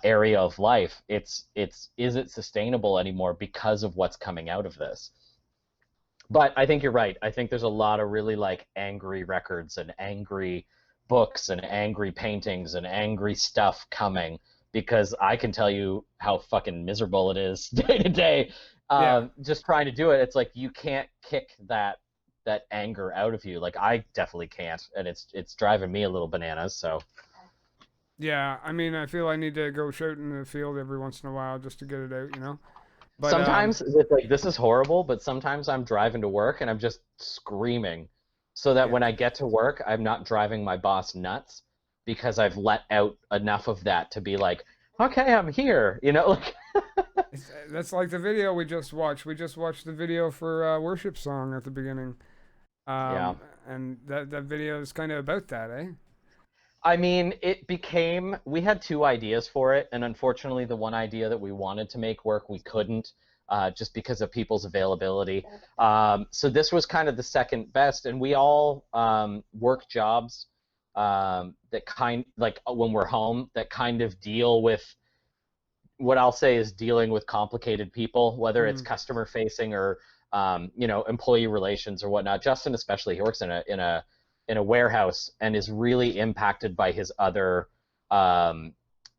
area of life. It's is it sustainable anymore because of what's coming out of this? But I think you're right. I think there's a lot of really like angry records and angry books and angry paintings and angry stuff coming, because I can tell you how fucking miserable it is day to day. yeah, Just trying to do it. It's like you can't kick that anger out of you. Like I definitely can't, and it's driving me a little bananas. So yeah. I mean, I feel I need to go shout in the field every once in a while just to get it out. But sometimes it's like this is horrible, but sometimes I'm driving to work and I'm just screaming so that yeah, when I get to work, I'm not driving my boss nuts because I've let out enough of that to be like, okay, I'm here, like that's like the video we just watched. We just watched the video for worship song at the beginning, yeah. um, and that video is kind of about that, eh? I mean, we had two ideas for it, and unfortunately, the one idea that we wanted to make work, we couldn't, just because of people's availability. So this was kind of the second best, and we all work jobs that like when we're home, that kind of deal with what I'll say is dealing with complicated people, whether it's Mm, customer facing or employee relations or whatnot. Justin especially, he works in a warehouse and is really impacted by his other um,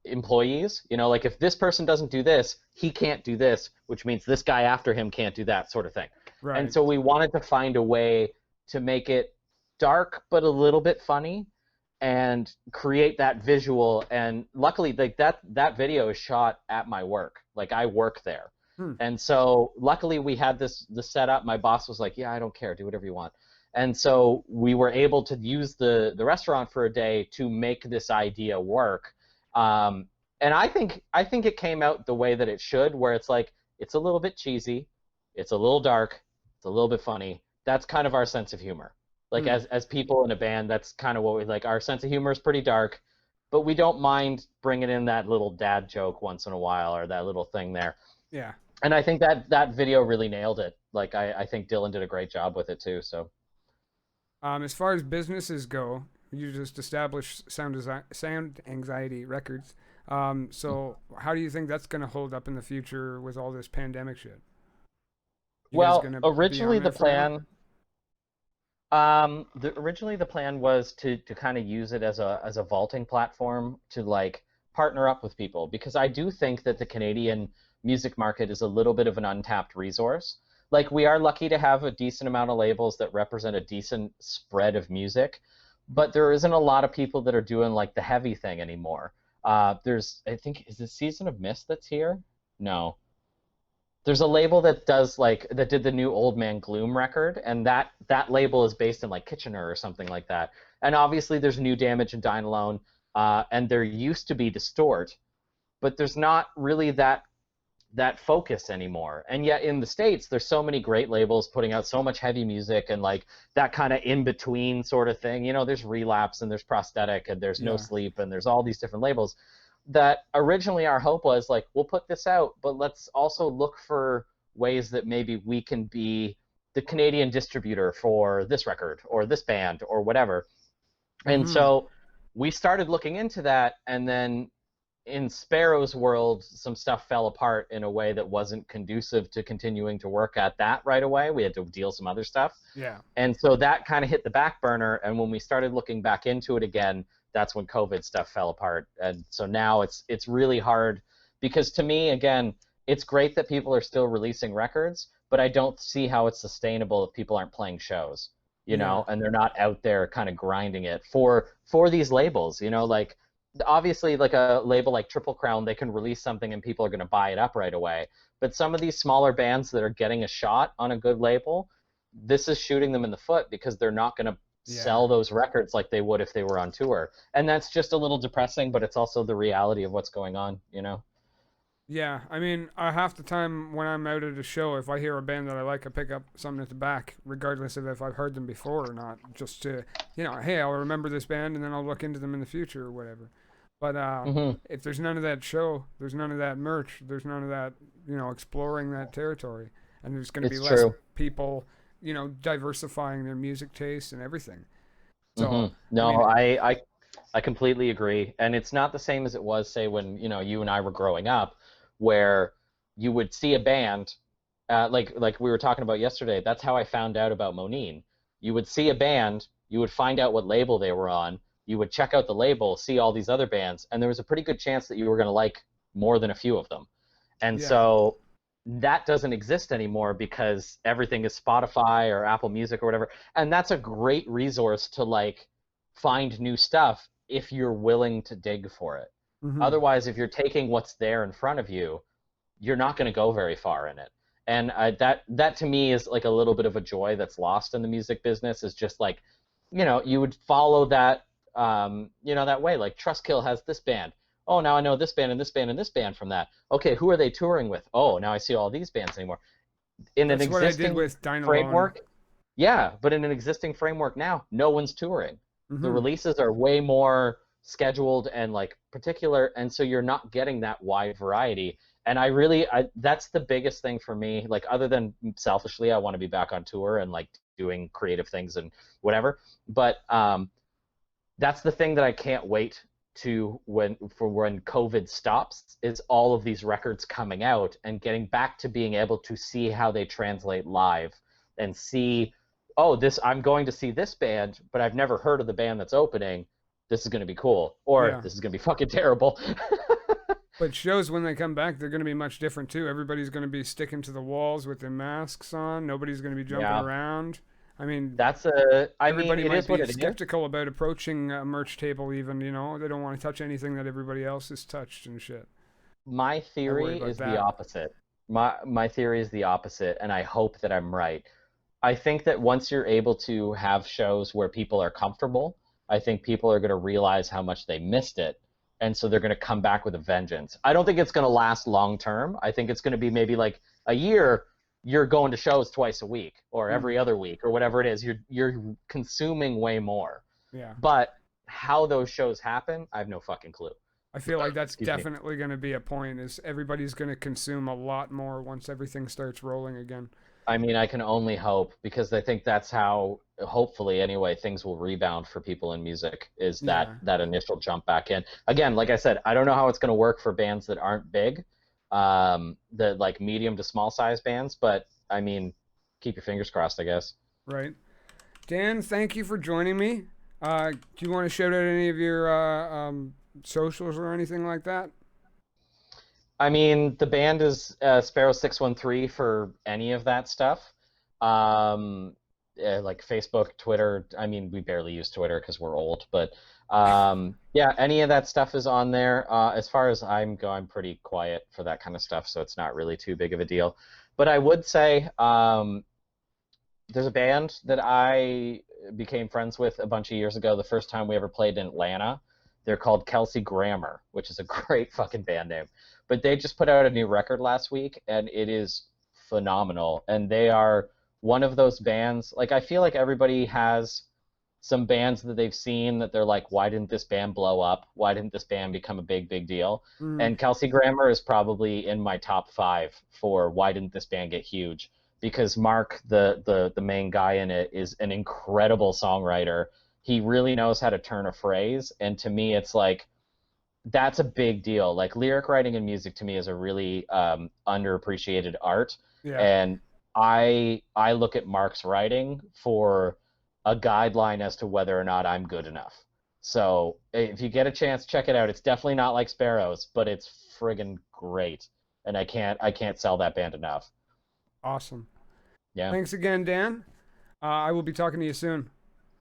employees. Like if this person doesn't do this, he can't do this, which means this guy after him can't do that sort of thing. And right. so we wanted to find a way to make it dark but a little bit funny and create that visual. And luckily like that video is shot at my work, like I work there. Hmm. And so luckily we had the setup. My boss was like, yeah, I don't care, do whatever you want. And so we were able to use the restaurant for a day to make this idea work. And I think it came out the way that it should, where it's like it's a little bit cheesy, it's a little dark, it's a little bit funny, that's kind of our sense of humor. Like Mm. as people in a band, that's kind of what we like. Our sense of humor is pretty dark, but we don't mind bringing in that little dad joke once in a while or that little thing there. Yeah. And I think that video really nailed it. Like I think Dylan did a great job with it too. So As far as businesses go, you just established Sound Anxiety Records. So how do you think that's going to hold up in the future with all this pandemic shit? You guys well, going to be on originally the there forever? plan originally the plan was to kind of use it as a vaulting platform to like partner up with people because I do think that the Canadian music market is a little bit of an untapped resource. Like we are lucky to have a decent amount of labels that represent a decent spread of music, but there isn't a lot of people that are doing like the heavy thing anymore. There's I think is the Season of Mist that's here? No. There's a label that does like that did the new Old Man Gloom record, and that label is based in like Kitchener or something like that. And obviously there's New Damage and Dine Alone, and there used to be Distort, but there's not really that focus anymore. And yet in the States, there's so many great labels putting out so much heavy music and like that kind of in between sort of thing. You know, there's Relapse and there's Prosthetic and there's No Yeah. Sleep and there's all these different labels that originally our hope was like, we'll put this out, but let's also look for ways that maybe we can be the Canadian distributor for this record or this band or whatever. And Mm-hmm. so we started looking into that, and then in Sparrow's world, some stuff fell apart in a way that wasn't conducive to continuing to work at that right away. We had to deal some other stuff. Yeah. And so that kind of hit the back burner. And when we started looking back into it again, that's when COVID stuff fell apart. And so now it's really hard because to me, again, it's great that people are still releasing records, but I don't see how it's sustainable if people aren't playing shows, Yeah. and they're not out there kind of grinding it for these labels, like obviously like a label like Triple Crown, they can release something and people are going to buy it up right away. But some of these smaller bands that are getting a shot on a good label, this is shooting them in the foot because they're not going to Yeah. sell those records like they would if they were on tour. And that's just a little depressing, but it's also the reality of what's going on. Yeah, I mean, half the time when I'm out at a show, if I hear a band that I like, I pick up something at the back, regardless of if I've heard them before or not, just to, hey, I'll remember this band and then I'll look into them in the future or whatever. But Hmm. if there's none of that show, there's none of that merch, there's none of that, exploring that territory, and there's going to be It's less true. people, diversifying their music tastes and everything. Hmm. So, I No, mean, I completely agree. And it's not the same as it was, say, when, you and I were growing up, where you would see a band, like we were talking about yesterday. That's how I found out about Moneen. You would see a band, you would find out what label they were on, you would check out the label, see all these other bands, and there was a pretty good chance that you were going to like more than a few of them. And yeah, so that doesn't exist anymore because everything is Spotify or Apple Music or whatever. And that's a great resource to like find new stuff if you're willing to dig for it. hmm, Otherwise, if you're taking what's there in front of you, you're not going to go very far in it. And that to me is like a little bit of a joy that's lost in the music business. Is just like, you would follow that way. Like Trustkill has this band. Oh, now I know this band and this band and this band from that. Okay, who are they touring with? Oh, now I see all these bands anymore. In an that's what I did existing with Dine Alone. framework, yeah, but in an existing framework now, no one's touring. The Hmm. releases are way more scheduled and like particular, and so you're not getting that wide variety. And that's the biggest thing for me. Like other than selfishly, I want to be back on tour and like doing creative things and whatever. But that's the thing that I can't wait to when COVID stops is all of these records coming out and getting back to being able to see how they translate live and see, oh, this I'm going to see this band, but I've never heard of the band that's opening. This is going to be cool, or Yeah. this is going to be fucking terrible. But shows when they come back, they're going to be much different too. Everybody's going to be sticking to the walls with their masks on. Nobody's going to be jumping Yeah, around. I mean, I mean, everybody it might is what be it is. skeptical about approaching a merch table, even, they don't want to touch anything that everybody else has touched and shit. My I worry theory about is the that. opposite. My theory is the opposite, and I hope that I'm right. I think that once you're able to have shows where people are comfortable, I think people are going to realize how much they missed it. And so they're going to come back with a vengeance. I don't think it's going to last long term. I think it's going to be maybe like a year, you're going to shows twice a week or every Mm, other week or whatever it is. You're consuming way more. yeah. But how those shows happen, I have no fucking clue. I feel like that's Excuse me. definitely going to be a point. Is everybody's going to consume a lot more once everything starts rolling again. I mean, I can only hope because I think that's how, hopefully anyway, things will rebound for people in music is that Yeah. that initial jump back in. Again, like I said, I don't know how it's going to work for bands that aren't big, the like medium to small size bands, but I mean, keep your fingers crossed, I guess. Right. Dan, thank you for joining me. Do you want to shout out any of your socials or anything like that? I mean, the band is Sparrows 613 for any of that stuff. Um, like Facebook, Twitter. I mean, we barely use Twitter because we're old, but yeah, any of that stuff is on there. As far as I'm pretty quiet for that kind of stuff, so it's not really too big of a deal. But I would say there's a band that I became friends with a bunch of years ago. The first time we ever played in Atlanta, they're called Kelsey Grammer, which is a great fucking band name. But they just put out a new record last week, and it is phenomenal. And they are one of those bands. Like I feel like everybody has some bands that they've seen that they're like, why didn't this band blow up? Why didn't this band become a big deal? Mm, And Kelsey Grammer is probably in my top five for why didn't this band get huge? Because Mark, the main guy in it, is an incredible songwriter. He really knows how to turn a phrase, and to me, it's like that's a big deal. Like lyric writing in music to me is a really underappreciated art, yeah. and I look at Mark's writing for a guideline as to whether or not I'm good enough. So if you get a chance, check it out. It's definitely not like Sparrows, but it's friggin' great, and I can't sell that band enough. Awesome. Yeah. Thanks again, Dan. I will be talking to you soon.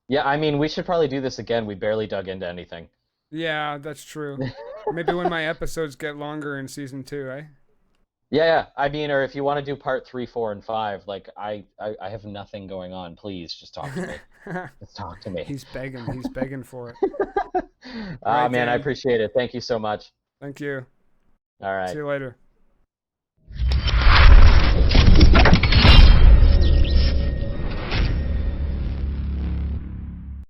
Yeah, I mean, we should probably do this again. We barely dug into anything. Yeah, that's true. Maybe when my episodes get longer in season two, eh? Yeah, yeah. I mean, or if you want to do part three, four, and five, like I have nothing going on. Please just talk to me. Just talk to me. He's begging. He's begging for it. All Ah, right, man, I Dan. appreciate it. Thank you so much. Thank you. All See right. you later.